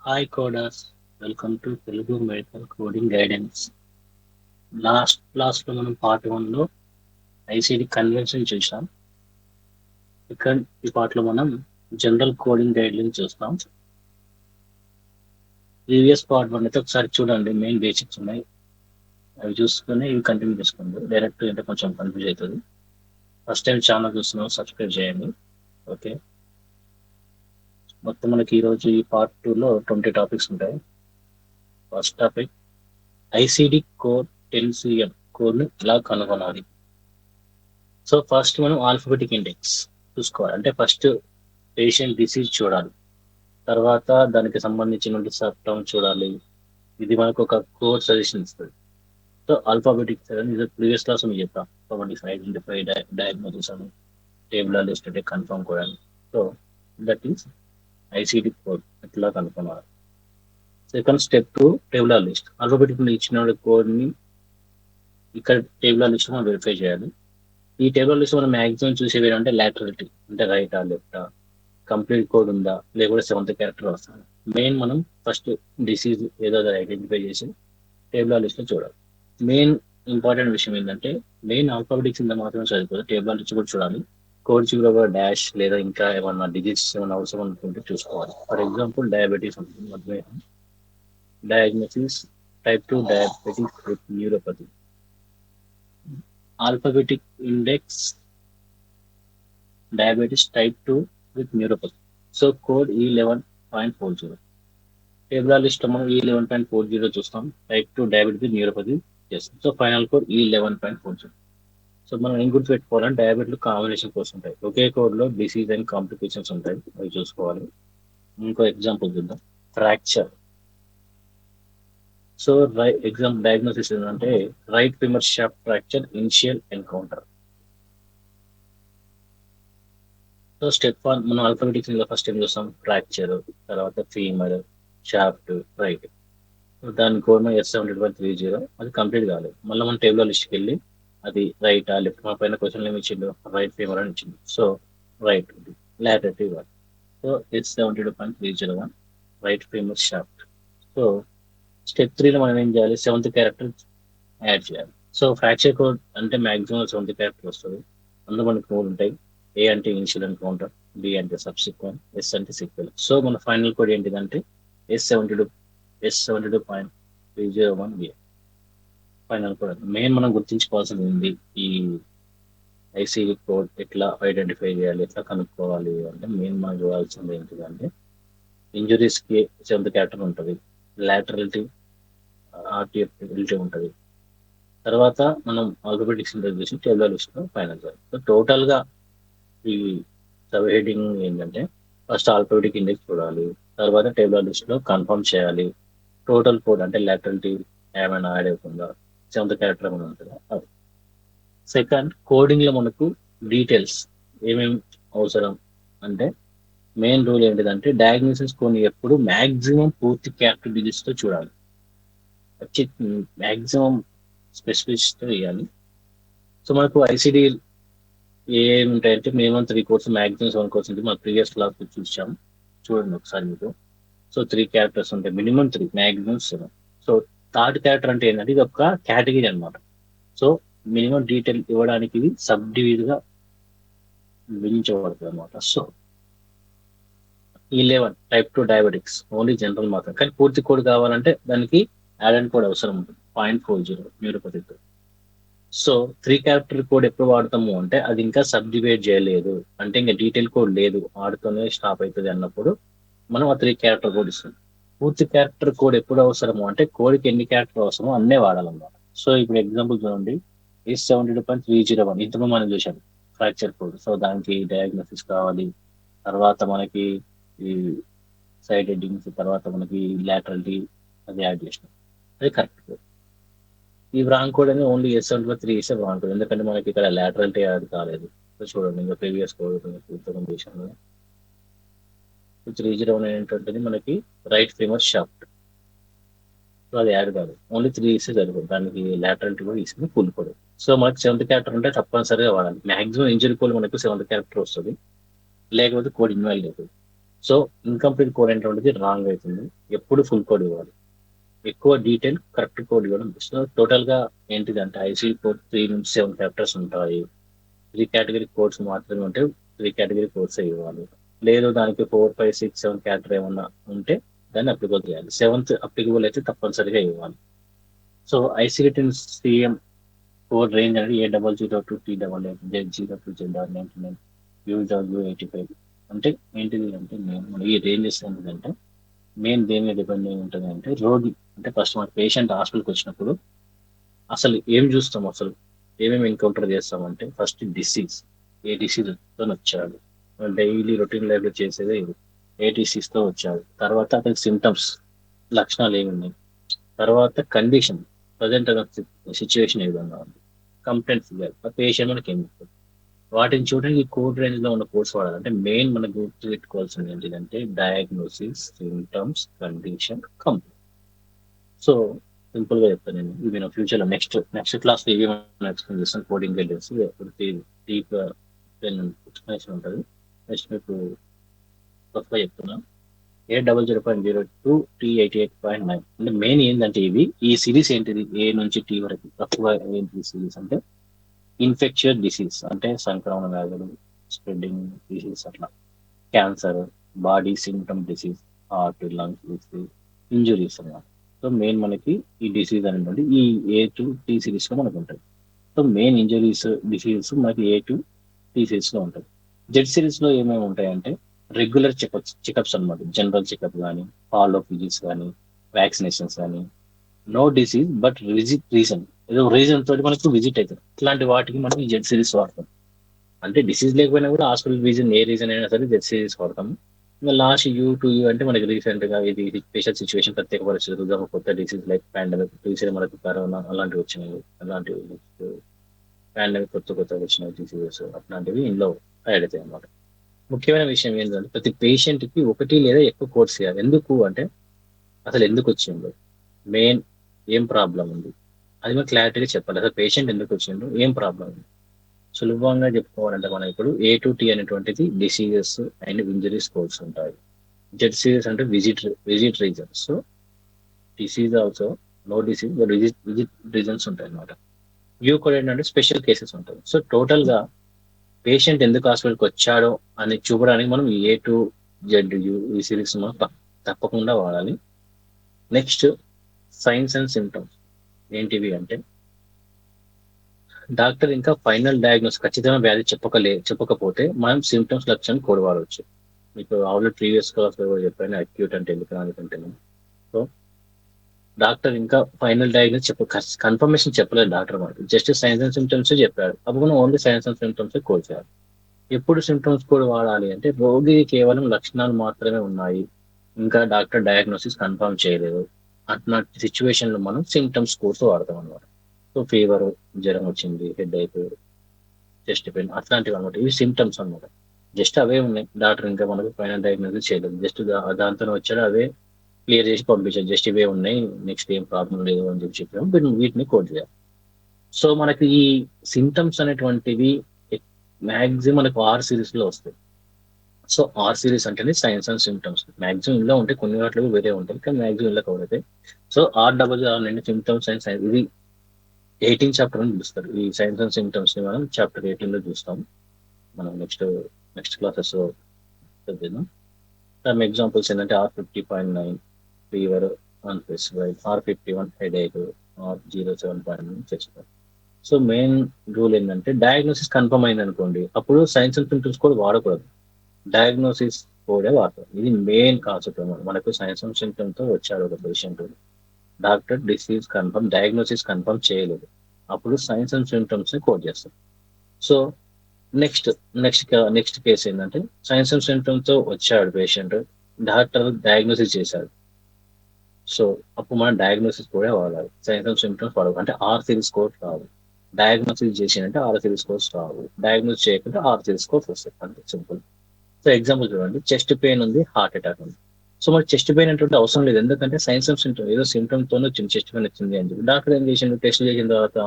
Hi coders, welcome to Telugu medical coding guidance. Last క్లాస్లో మనం part 1లో ICD convention చూసాం. ఇక్కడ ఈ పార్ట్లో మనం జనరల్ కోడింగ్ గైడ్లైన్స్ చూస్తాం. ప్రీవియస్ పార్ట్ 1 అయితే ఒకసారి చూడండి, మెయిన్ బేసిక్స్ ఉన్నాయి, అవి చూసుకొని ఇవి కంటిన్యూ చేసుకోండి. డైరెక్ట్ అంటే కొంచెం కన్ఫ్యూజ్ అవుతుంది. ఫస్ట్ టైం ఛానల్ చూస్తున్నాం, సబ్స్క్రైబ్ చేయండి. ఓకే, మొత్తం మనకి ఈరోజు ఈ పార్ట్ 2లో 20 టాపిక్స్ ఉంటాయి. First topic ICD code 10CM కోడ్ను ఎలా కనుగొనాలి. సో ఫస్ట్ మనం ఆల్ఫబెటిక్ ఇండెక్స్ చూసుకోవాలి. అంటే ఫస్ట్ పేషెంట్ డిసీజ్ చూడాలి, తర్వాత దానికి సంబంధించిన సబ్టర్మ్ చూడాలి. ఇది మనకు ఒక కోడ్ సజెషన్ ఇస్తుంది. సో ఆల్ఫాబెటిక్ ఇది ప్రీవియస్ క్లాస్ మీకు చెప్తాం. ఆల్ఫాబెటిక్స్ ఐడెంటిఫై, డయాగ్నోసిస్ అని, టేబుల్ లిస్ట్ అంటే కన్ఫర్మ్ కోడ్ అని. So that is ICD code ఎట్లా కనుక్కున్నారు. Second step to table list. Alphabetic ఇచ్చిన కోడ్ని ఇక్కడ టేబుల్ లిస్ట్ మనం వెరిఫై చేయాలి. ఈ టేబుల్ లిస్ట్ మనం మ్యాక్సిమం చూసేవి ఏంటంటే లాటరలిటీ, అంటే రైటా లెఫ్టా, కంప్లీట్ కోడ్ ఉందా, లేకపోతే 7th క్యారెక్టర్ వస్తుంది. మెయిన్ మనం ఫస్ట్ డిసీజ్ ఏదో ఐడెంటిఫై చేసి టేబుల్ లిస్ట్ లో చూడాలి. మెయిన్ ఇంపార్టెంట్ విషయం ఏంటంటే మెయిన్ ఆల్ఫాబెటిక్స్ ఇంత మాత్రమే చదువుకోవాలి, టేబుల్ లిస్ట్ కూడా చూడాలి. కోడ్ చివర ఒక డాష్ లేదా ఇంకా ఏమన్నా డిజిట్స్ ఏమైనా అవసరం అనుకుంటే చూసుకోవాలి. ఫర్ ఎగ్జాంపుల్ డయాబెటీస్ ఉంటుంది, మధుమేహం, diagnosis type 2 diabetic with neuropathy. Alphabetic index diabetes type 2 with neuropathy. So code E11.40. Table list మనం E11.40 చూస్తాం. type 2 diabetes with neuropathy చేస్తాం. So final code E11.40. So మనం ఏం గుర్తుపెట్టుకోవాలంటే డయాబెటీలో కాంబినేషన్ కోడ్స్ ఉంటాయి. ఒకే కోడ్లో disease and complications ఉంటాయి, అవి చూసుకోవాలి. ఇంకో ఎగ్జాంపుల్ చూద్దాం. ఫ్రాక్చర్. సో ఎగ్జాంపుల్ డయాగ్నోసిస్ ఏంటంటే right femur shaft fracture initial encounter. So step 1 మనం ఆల్ఫాబెటిక్స్ ఫస్ట్ ఏం చూస్తాం, ఫ్రాక్చర్, తర్వాత ఫీమర్, షాఫ్ట్, రైట్. దాని కోడ్ S70.30 అది కంప్లీట్ కాలేదు. మళ్ళీ మనం టేబుల్ లిస్ట్కి వెళ్ళి అది రైట్ లెఫ్ట్, మా పైన క్వశ్చన్ ఏమి ఇచ్చిండు, రైట్ ఫీమర్ అని ఇచ్చింది. So right laterality one. So S72.301 right femur shaft. So step 3లో మనం ఏం చేయాలి, 7th క్యారెక్టర్ యాడ్ చేయాలి. సో ఫ్రాక్చర్ కోడ్ అంటే మాక్సిమం 7th క్యారెక్టర్ వస్తుంది. అందులో మనకి 3 ఉంటాయి. ఏ అంటే ఇనిషియల్ ఎన్కౌంటర్, బి అంటే సబ్సిక్వెంట్, ఎస్ అంటే సీక్వెల్. సో మన ఫైనల్ కోడ్ ఏంటిదంటే S72.301 ఫైనల్ కోడ్. మెయిన్ మనం గుర్తించుకోవాల్సింది ఉంది, ఈ ఐసీడీ కోడ్ ఎట్లా ఐడెంటిఫై చేయాలి, ఎట్లా కనుక్కోవాలి అంటే మెయిన్ మనం చూడాల్సింది ఏంటిదంటే ఇంజురీస్కి 7th క్యారెక్టర్ ఉంటుంది, లాటరలిటీ, ఆర్టీఎఫిలిటీ ఉంటుంది. తర్వాత మనం ఆల్ఫాబెటిక్స్ ఇంటర్ చేసి టేబుల్ లిస్ట్లో ఫైనల్ చేయాలి. సో టోటల్గా ఈ సబ్ హెడింగ్ ఏంటంటే ఫస్ట్ ఆల్ఫాబెటిక్ ఇండెక్స్ చూడాలి, తర్వాత టేబుల్ లిస్ట్లో కన్ఫర్మ్ చేయాలి, టోటల్ కోడ్ అంటే లాటరలిటీ ఏమైనా యాడ్ అవుతుందా, 7th క్యారెక్టర్ ఏమైనా ఉంటుందా అది. సెకండ్ కోడింగ్లో మనకు డీటెయిల్స్ ఏమేమి అవసరం అంటే మెయిన్ రూల్ ఏంటిదంటే డయాగ్నోసిస్ కొన్ని ఎప్పుడు మ్యాక్సిమం పూర్తి క్యారెక్టర్ డిజిట్స్తో చూడాలి, వచ్చి మ్యాక్సిమం స్పెసిఫిక్స్తో వేయాలి. సో మనకు ఐసిడి ఏమి ఉంటాయంటే మినిమం 3 కోర్స్, మ్యాక్సిమం 7 కోర్స్ ఉంటుంది. మన ప్రీవియస్ క్లాస్ చూసాం, చూడండి ఒకసారి మీకు. సో 3 క్యారెక్టర్స్ ఉంటాయి, minimum 3, maximum 7. So third character అంటే ఏంటంటే ఇది ఒక కేటగిరీ అనమాట. సో మినిమం డీటెయిల్ ఇవ్వడానికి ఇది సబ్ డివిజన్గా విభజించబడుతుంది అనమాట. So 11 type 2 diabetics only general మాత్రం, కానీ పూర్తి కోడ్ కావాలంటే దానికి యాడ్ అండ్ కోడ్ అవసరం ఉంటుంది, 0.40 న్యూరోపతితో. సో 3 క్యారెక్టర్ కోడ్ ఎప్పుడు వాడతాము అంటే అది ఇంకా సబ్ డివైడ్ చేయలేదు, అంటే ఇంకా డీటెయిల్ కోడ్ లేదు, వాడుతూనే స్టాప్ అవుతుంది అన్నప్పుడు మనం ఆ 3 క్యారెక్టర్ కోడ్ ఇస్తాం. పూర్తి క్యారెక్టర్ కోడ్ ఎప్పుడు అవసరము అంటే కోడ్కి ఎన్ని క్యారెక్టర్ అవసరమో అన్నే వాడాలన్నమాట. సో ఇప్పుడు ఎగ్జాంపుల్ చూడండి, S72.301 ఇంతకు మనం చూసాం ఫ్రాక్చర్ కోడ్. సో దానికి డయాగ్నోసిస్ కావాలి, తర్వాత మనకి ఈ సైడ్ హెడ్డింగ్స్, తర్వాత మనకి లాటరలిటీ అది యాడ్ చేసినాం, అది కరెక్ట్ కోడ్. ఈ రాంగ్ కోడ్ అని ఓన్లీ S73 ఇస్తే రాంగ్ కోడ్, ఎందుకంటే మనకి ఇక్కడ లాటరలిటీ యాడ్ కాలేదు. సో చూడండి ఇంకా ప్రీవియస్ కోడ్ చేసాము. 301 ఏంటంటే మనకి రైట్ ఫీమర్ షాఫ్ట్, సో అది యాడ్ కాదు, ఓన్లీ 3 ఇస్తే సరిపోదు, దానికి లాటరలిటీ కూడా ఇస్తుంది, ఫుల్ కోడ్. సో మనకి 7th క్యారెక్టర్ ఉంటే తప్పనిసరిగా వాడాలి. మాక్సిమం ఇంజరీ కోడ్ మనకు 7th క్యారెక్టర్ వస్తుంది, లేకపోతే కోడ్ ఇన్వాల్వ్ అవుతుంది. సో ఇన్కంప్లీట్ కోడ్ అనేటువంటిది రాంగ్ అవుతుంది. ఎప్పుడు ఫుల్ కోడ్ ఇవ్వాలి. ఎక్కువ డీటెయిల్ కరెక్ట్ కోడ్ ఇవ్వడం. సో టోటల్ గా ఏంటిదంటే ఐసీ కోడ్ 3 నుంచి 7 ఫ్యాక్టర్స్ ఉంటాయి. 3 కేటగిరీ కోడ్స్ మాత్రమే ఉంటే 3 కేటగిరీ కోడ్స్ ఇవ్వాలి. లేదు దానికి 4, 5, 6, 7 క్యాటర్ ఏమన్నా ఉంటే దాన్ని అప్లికబుల్ చేయాలి. సెవెంత్ అప్లికబుల్ అయితే తప్పనిసరిగా ఇవ్వాలి. So ICT CM code range అనేది A002388Z02Z99 UW85. అంటే ఏంటిది అంటే నేను ఈ రేంజెస్ ఏంటిదంటే మెయిన్ దేని మీద డిపెండ్ అయి ఉంటుంది అంటే రోగి అంటే ఫస్ట్ మన పేషెంట్ హాస్పిటల్కి వచ్చినప్పుడు అసలు ఏం చూస్తాం, అసలు ఏమేమి ఎన్కౌంటర్ చేస్తామంటే ఫస్ట్ డిసీజ్, ఏ డిసీజ్ తో వచ్చాడు, డైలీ రొటీన్ లైఫ్ లో చేసేదే ఇది, ఏ డిసీజ్ తో వచ్చాడు, తర్వాత అతనికి సిమ్టమ్స్ లక్షణాలు ఏమి ఉన్నాయి, తర్వాత కండిషన్ ప్రజెంట్ సిచ్యువేషన్ ఏ విధంగా ఉంది, కంప్లైంట్స్ ఇవ్వాలి ఆ పేషెంట్ మనకి ఏం చెప్తారు. వాటిని చూడడానికి కోడ్ రేంజ్ లో ఉన్న కోర్స్ వాడాలి. అంటే మెయిన్ మనకు గుర్తుపెట్టుకోవాల్సింది ఏంటిదంటే diagnosis, symptoms, condition, complaint. So simple గా చెప్తాను నేను. ఇవి నా ఫ్యూచర్ లో నెక్స్ట్ క్లాస్ లో ఇవి మనం ఎక్స్ప్లెయిన్ చేస్తాను. కోడింగ్ గైడెన్స్ డీప్ ఎక్స్ప్లెనేషన్ ఉంటుంది. నెక్స్ట్ మీకు కొత్తగా చెప్తున్నా. 800.02 T88.9 అంటే మెయిన్ ఏంటంటే ఈ సిరీస్ ఏంటిది, ఏ నుంచి టీ వరకు తక్కువ ఏంటి సిరీస్ అంటే ఇన్ఫెక్షియస్ డిసీజ్ అంటే సంక్రమణ వ్యాధులు, స్ప్రెడ్డింగ్ డిసీజ్, అట్లా cancer, body symptom disease, heart, lungs disease, injuries అన్నమాట. సో మెయిన్ మనకి ఈ డిసీజ్ అనేటువంటి ఈ A to T సిరీస్ లో మనకు ఉంటుంది. సో మెయిన్ ఇంజరీస్ డిసీజెస్ మనకి A to T సిరీస్ లో ఉంటుంది. జెడ్ సిరీస్ లో ఏమేమి ఉంటాయంటే రెగ్యులర్ చెకప్స్ అన్నమాట. జనరల్ చెకప్ కానీ, ఫాలో ఫిజిక్స్ కానీ, వ్యాక్సినేషన్స్ కానీ, no disease but visit reason, ఏదో రీజన్ తోటి మనకు విజిట్ అవుతుంది. ఇట్లాంటి వాటికి మనం ఈ జెడ్ సిరీస్ వాడతాం. అంటే డిసీజ్ లేకపోయినా కూడా హాస్పిటల్ రీజన్ ఏ రీజన్ అయినా సరే జెడ్ సిరీస్ వాడతాం. ఇంకా లాస్ట్ U to U అంటే మనకి రీసెంట్ గా ఇది స్పెషల్ సిచ్యువేషన్, ప్రత్యేక పరిస్థితులు, ఉదాహరణ కొత్త డిసీజ్ లైక్ పాండమిక్, రీసెంట్ మనకు కరోనా అలాంటివి వచ్చినాయి. అలాంటివి పాండమిక్ కొత్త వచ్చిన డిసీజెస్ అట్లాంటివి ఇందులో యాడ్ అవుతాయి అన్నమాట. ముఖ్యమైన విషయం ఏంటంటే ప్రతి పేషెంట్ కి ఒకటి లేదా ఎక్కువ కోర్స్ చేయాలి. ఎందుకు అంటే అసలు ఎందుకు వచ్చిందో, మెయిన్ ఏం ప్రాబ్లం ఉంది అది మనం క్లారిటీగా చెప్పాలి. అసలు పేషెంట్ ఎందుకు వచ్చిందో, ఏం ప్రాబ్లం ఉంది. సులభంగా చెప్పుకోవాలంటే మనం ఇప్పుడు A to T అనేటువంటిది డిసీజెస్ అండ్ ఇంజరీస్ కోర్స్ ఉంటాయి. జెడ్ సిరీస్ అంటే visit reason. So disease also no disease visit reasons ఉంటాయి అన్నమాట. వ్యూ కోడ్ ఏంటంటే స్పెషల్ కేసెస్ ఉంటాయి. సో టోటల్ గా పేషెంట్ ఎందుకు హాస్పిటల్కి వచ్చాడో అని చూపడానికి మనం A to Z ఈ సిరీస్ మనం తప్పకుండా వాడాలి. నెక్స్ట్ సైన్స్ అండ్ సిమ్టమ్స్ ఏంటివి అంటే డాక్టర్ ఇంకా ఫైనల్ డయాగ్నోస్ ఖచ్చితమైన వ్యాధి చెప్పకపోతే మనం సిమ్టమ్స్ లక్షణం కోడ్ వాడవచ్చు. మీకు ఆల్రెడీ ప్రీవియస్ క్లాస్ లో కూడా చెప్పాను అక్యూట్ అంటే ఎందుకు అనుకుంటే. సో డాక్టర్ ఇంకా ఫైనల్ డయాగ్నోస్ కన్ఫర్మేషన్ చెప్పలేదు డాక్టర్ మనకి, జస్ట్ సైన్స్ అండ్ సిమ్టమ్స్ చెప్పాడు. అప్పుడు మనం only science and symptoms code చేయాలి. ఎప్పుడు సిమ్టమ్స్ కోడ్ వాడాలి అంటే రోగి కేవలం లక్షణాలు మాత్రమే ఉన్నాయి, ఇంకా డాక్టర్ డయాగ్నోసిస్ కన్ఫర్మ్ చేయలేదు అట్లాంటి సిచ్యువేషన్ లో మనం సిమ్టమ్స్ కోడ్స్ వాడతాం అనమాట. సో ఫీవర్, జ్వరం వచ్చింది, హెడ్ ఏక్, చెస్ట్ పెయిన్ అట్లాంటివి అనమాట. ఇవి సిమ్టమ్స్ అనమాట. జస్ట్ అవే ఉన్నాయి, డాక్టర్ ఇంకా మనకు ఫైనల్ డయాగ్నోసిస్ చేయలేదు. జస్ట్ దాంతో వచ్చాడు, అవే క్లియర్ చేసి పంపించారు. జస్ట్ ఇవే ఉన్నాయి, నెక్స్ట్ ఏం ప్రాబ్లం లేదు అని చెప్పాము. వీటిని కోడ్ చేయాలి. సో మనకి ఈ సిమ్టమ్స్ అనేటువంటివి మ్యాక్సిమం మనకు R సిరీస్ లో వస్తాయి. సో R సిరీస్ అంటేనే సైన్స్ అండ్ సిమ్టమ్స్. మ్యాక్సిమం ఇందులో ఉంటాయి, కొన్ని వాటిలో వేరే ఉంటాయి, కానీ మ్యాక్సిమం ఇలా కవర్ అవుతాయి. సో R నుండి సిమ్టమ్స్ అండ్ సైన్స్, ఇది 18 చాప్టర్ అని పిలుస్తారు. ఈ సైన్స్ అండ్ సిమ్టమ్స్ ని మనం చాప్టర్ 18 లో చూస్తాం. మనం నెక్స్ట్ క్లాసెస్ చదివిద్దాం. సమ్ ఎగ్జాంపుల్స్ ఏంటంటే R50.9 fever unspecified, R51 headache, R07.9 chest. So main rule ఏంటంటే డయాగ్నోసిస్ కన్ఫర్మ్ అయింది అనుకోండి, అప్పుడు సైన్స్ అండ్ సిమ్టమ్స్ కూడా వాడకూడదు, డయాగ్నోసిస్ కోడే వాడతాం. ఇది మెయిన్ కాన్సెప్ట్. మనకు సైన్స్ అండ్ సిమ్టమ్ తో వచ్చాడు ఒక patient, doctor disease confirm, diagnosis confirm చేయలేదు, అప్పుడు సైన్స్ అండ్ సిమ్టమ్స్ ని కోడ్ చేస్తాం. సో నెక్స్ట్ నెక్స్ట్ కేసు ఏంటంటే సైన్స్ అండ్ సిమ్టమ్స్ తో వచ్చాడు పేషెంట్, డాక్టర్ డయాగ్నోసిస్ చేశాడు. సో అప్పుడు మనం డయాగ్నోసిస్ కూడా వాడాలి, సైన్స్ అండ్ సిమ్టమ్స్ వాడాలి. అంటే R సిరీస్ కోడ్ రావు, డయాగ్నోసిస్ చేసినంటే R సిరీస్ కోడ్స్ రావు, డయాగ్నోస్ చేయకుంటే R సిరీస్ కోడ్స్ వస్తాయి. అంతే సింపుల్. సో ఎగ్జాంపుల్ చూడండి, చెస్ట్ పెయిన్ ఉంది, హార్ట్ అటాక్ ఉంది. సో మనకి చెస్ట్ పెయిన్ అంటే అవసరం లేదు, ఎందుకంటే సైన్స్ అండ్ సిమ్టమ్ ఏదో సిమ్టమ్ తోనే వచ్చింది, చెస్ట్ పెయిన్ వచ్చింది అని చెప్పి డాక్టర్ ఏం చేసిండు, టెస్ట్ చేసిన తర్వాత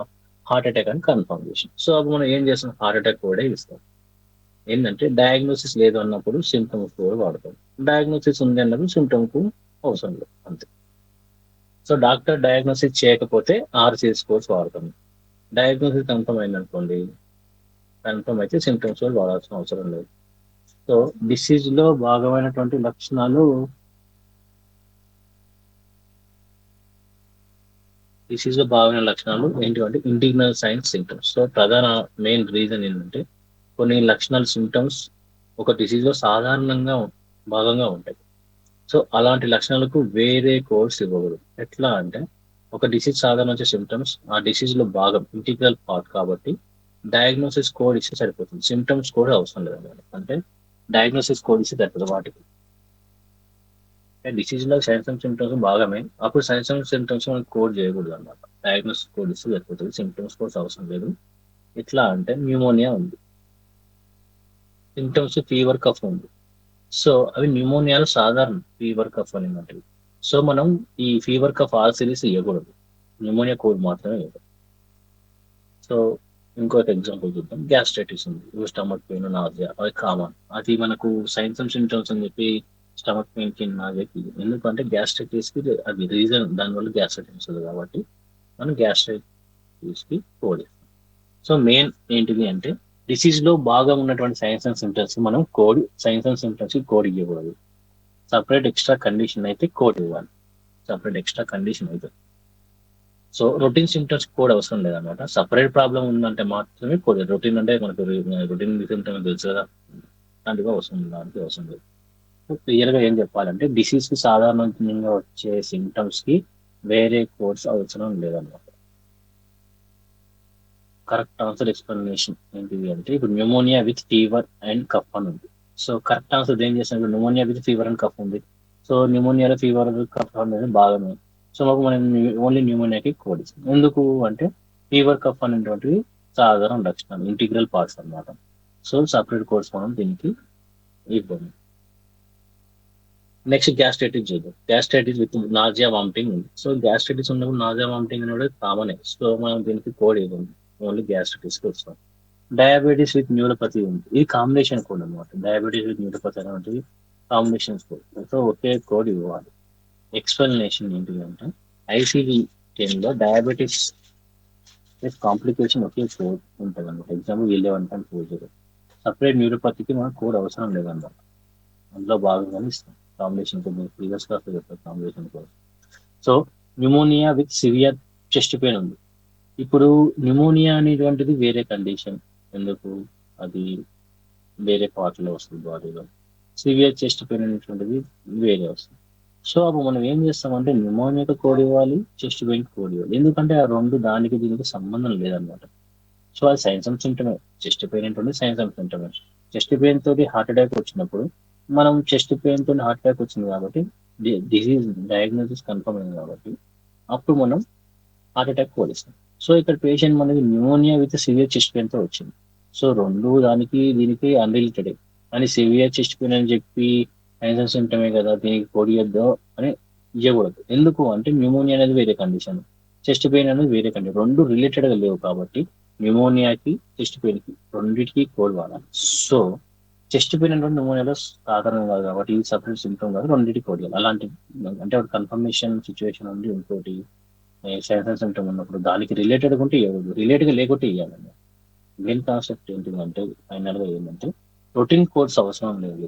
హార్ట్ అటాక్ అని కన్ఫర్మ్ చేసింది. సో అప్పుడు మనం ఏం చేస్తాం, హార్ట్ అటాక్ కూడా ఇస్తాం. ఏంటంటే డయాగ్నోసిస్ లేదు అన్నప్పుడు సిమ్టమ్స్ కూడా వాడతాం. డయాగ్నోసిస్ ఉంది అన్నప్పుడు సిమ్టమ్‌కు అవసరం లేదు. అంతే. సో, డాక్టర్ డయాగ్నోసిస్ చేయకపోతే ఆర్‌సిఎస్ కోర్స్ వాడతాం. డయాగ్నోసిస్ కన్ఫర్మ్ అయిందనుకోండి, కన్ఫర్మ్ అయితే సిమ్టమ్స్ కూడా వాడాల్సిన అవసరం లేదు. సో, డిసీజ్‌లో భాగమైనటువంటి లక్షణాలు డిసీజ్‌లో భాగమైన లక్షణాలు ఏంటివంటే ఇంటిగ్నల్ సైన్స్, సింప్టమ్స్. సో, ప్రధాన మెయిన్ రీజన్ ఏంటంటే కొన్ని లక్షణాలు, సింప్టమ్స్ ఒక డిసీజ్‌లో సాధారణంగా భాగంగా ఉంటాయి. సో, అలాంటి లక్షణాలకు వేరే కోర్స్ ఇవ్వకూడదు. ఎట్లా అంటే, ఒక డిసీజ్ సాధారణ వచ్చే సింప్టమ్స్ ఆ డిసీజ్‌లో భాగం, ఇంటిగ్రల్ పార్ట్ కాబట్టి డయాగ్నోసిస్ కోడ్ ఇస్తే సరిపోతుంది. సింప్టమ్స్ కూడా అవసరం లేదనమాట. అంటే డయాగ్నోసిస్ కోడ్ ఇస్తే సరిపోతుంది వాటికి. డిసీజ్‌లో సైన్స్ అండ్ సింప్టమ్స్ భాగమే. అప్పుడు సైన్స్ అండ్ సింప్టమ్స్ మనం కోడ్ చేయకూడదనమాట. డయాగ్నోసిస్ కోడ్ ఇస్తే సరిపోతుంది. సింప్టమ్స్ కోడ్స్ అవసరం లేదు. ఎట్లా అంటే న్యూమోనియా ఉంది. సింప్టమ్స్ ఫీవర్, కఫ్ ఉంది. సో, అవి న్యూమోనియాలో సాధారణం. ఫీవర్, కఫ్ అనేటువంటివి. సో, మనం ఈ ఫీవర్, కఫ్ ఆల్ సిరీస్ ఇయ్యకూడదు. న్యూమోనియా కోడ్ మాత్రమే ఇవ్వాలి. సో, ఇంకొక ఎగ్జాంపుల్ చూద్దాం. గ్యాస్ట్రైటిస్ ఉంది. స్టమక్ పెయిన్, నాజియా అవి కామన్. అది మనకు సైన్స్ అండ్ సింప్టమ్స్ అని చెప్పి స్టమక్ పెయిన్‌కి, నాజియాకి ఎందుకంటే గ్యాస్ట్రైటిస్‌కి అది రీజన్ దానివల్ల గ్యాస్ట్రైటిస్ వస్తది కాబట్టి మనం గ్యాస్ట్రైటిస్‌కి కోడ్ ఇస్తాం. సో, మెయిన్ ఏంటిది అంటే డిసీజ్‌లో భాగం ఉన్నటువంటి సైన్స్ అండ్ సింప్టమ్స్ మనం కోడ్ సైన్స్ అండ్ సింప్టమ్స్‌కి కోడ్ ఇయ్యకూడదు. సెపరేట్ ఎక్స్‌ట్రా కండిషన్ అయితే కోడ్ ఇవ్వాలి. సెపరేట్ ఎక్స్‌ట్రా కండిషన్ అయితే. సో, రొటీన్ సింప్టమ్స్ కోడ్ అవసరం లేదనమాట. సెపరేట్ ప్రాబ్లమ్ ఉందంటే మాత్రమే కోడ్. రొటీన్ అంటే మనకు రొటీన్ సింప్టమ్ తెలుసు కదా! అలాంటివి దానికి అవసరం లేదు. సో, క్లియర్‌గా ఏం చెప్పాలంటే డిసీజ్‌కి సాధారణంగా వచ్చే సింప్టమ్స్‌కి వేరే కోడ్స్ అవసరం లేదనమాట. కరెక్ట్ ఆన్సర్ ఎక్స్‌ప్లనేషన్ ఏంటిది అంటే ఇప్పుడు pneumonia with fever and cough అని ఉంది. సో, కరెక్ట్ ఆన్సర్ ఏం చేస్తాం ఇప్పుడు pneumonia with fever and cough ఉంది. సో, న్యూమోనియాలో ఫీవర్, కఫ్ అనేది భాగమే. సో, మనం ఓన్లీ న్యూమోనియాకి కోడ్ ఇస్తాం. ఎందుకు అంటే ఫీవర్, కఫ్ అనేటువంటివి సాధారణ లక్షణాలు. ఇంటిగ్రల్ పార్ట్స్ అన్నమాట. సో, సెపరేట్ కోడ్స్ మనం దీనికి ఇవ్వము. నెక్స్ట్ గ్యాస్ట్రైటిస్ చూద్దాం. గ్యాస్ట్రైటిస్ విత్ నాజియా, వామిటింగ్ ఉంది. సో, గ్యాస్ట్రైటిస్ ఉన్నప్పుడు నాజియా, వామిటింగ్ అనేది కామనే. సో, మనం దీనికి కోడ్ ఇవ్వము. ఓన్లీ గ్యాస్ట్రైటిస్‌కి ఇస్తాం. డయాబెటిస్ విత్ న్యూరోపతి ఉంది. ఇది కాంబినేషన్ కోడ్ అనమాట. డయాబెటిస్ విత్ న్యూరోపతి అనేటువంటిది కాంబినేషన్ కోడ్. సో, ఒకే కోడ్ ఇవ్వాలి. ఎక్స్‌ప్లనేషన్ ఏంటిది అంటే ఐసీడీ-10లో డయాబెటిస్ విత్ కాంప్లికేషన్ ఒకే కోడ్ ఉంటదన్నమాట. Example E11.40. సెపరేట్ న్యూరోపతికి మనకు కోడ్ అవసరం లేదన్నమాట. అందులో భాగంగానే ఇస్తాం. కాంబినేషన్ కోడ్ మీకు ప్రీవియస్ క్లాస్‌లో చెప్పాను combination code. So, pneumonia with severe chest pain ఉంది. ఇప్పుడు న్యూమోనియా అనేటువంటిది వేరే కండిషన్. ఎందుకు? అది వేరే పార్ట్‌లో వస్తుంది బాడీలో. సివియర్ చెస్ట్ పెయిన్ అనేటువంటిది వేరే వస్తుంది. సో, అప్పుడు మనం ఏం చేస్తామంటే న్యూమోనియాకి కోడ్ ఇవ్వాలి, చెస్ట్ పెయిన్‌కి కోడ్ ఇవ్వాలి. ఎందుకంటే ఆ 2 దానికి దీనికి సంబంధం లేదనమాట. సో, అది సైన్స్ అండ్ సింప్టమే. చెస్ట్ పెయిన్ అనేటువంటిది సైన్స్ అండ్ సింప్టమే. చెస్ట్ పెయిన్ తోటి హార్ట్ అటాక్ వచ్చినప్పుడు మనం చెస్ట్ పెయిన్ తోని హార్ట్ అటాక్ వచ్చింది కాబట్టి డిసీజ్ డయాగ్నోసిస్ కన్ఫర్మ్ అయింది కాబట్టి అప్పుడు మనం హార్ట్ అటాక్ పోలిస్తాం. సో, ఇక్కడ పేషెంట్ మనకి న్యూమోనియా విత్ సివియర్ చెస్ట్ పెయిన్‌తో వచ్చింది. సో, 2 దానికి దీనికి అన్‌రిలేటెడే. కానీ సివియర్ చెస్ట్ పెయిన్ అని చెప్పి సైన్స్ అండ్ సింప్టమే కదా! దీనికి పొడియొద్దు అని ఇయ్యకూడదు. ఎందుకు అంటే న్యూమోనియా అనేది వేరే కండిషన్. చెస్ట్ పెయిన్ అనేది వేరే కండిషన్. 2 రిలేటెడ్‌గా లేవు కాబట్టి న్యూమోనియాకి, చెస్ట్ పెయిన్‌కి రెండిటికి కోడ్ వాడాలి. సో, చెస్ట్ పెయిన్ అనేటువంటి న్యూమోనియాలో సాధారణం కాదు కాబట్టి ఇది సెపరేట్ సింప్టమ్ కాదు. రెండిటికి కోడ్ ఇయ్యాలి. అలాంటి అంటే ఒక కన్ఫర్మేషన్ సిట్యుయేషన్ ఉంది. ఇంకోటి సైన్స్ అండ్ సింప్టమ్ ఉన్నప్పుడు దానికి రిలేటెడ్‌గా ఉంటే ఇయ్యకూడదు. రిలేటెడ్‌గా లేకుంటే ఇయ్యాలండి. మెయిన్ కాన్సెప్ట్ ఏంటిదంటే ఫైనల్‌గా ఏందంటే రొటీన్ కోడ్స్ అవసరం లేదు.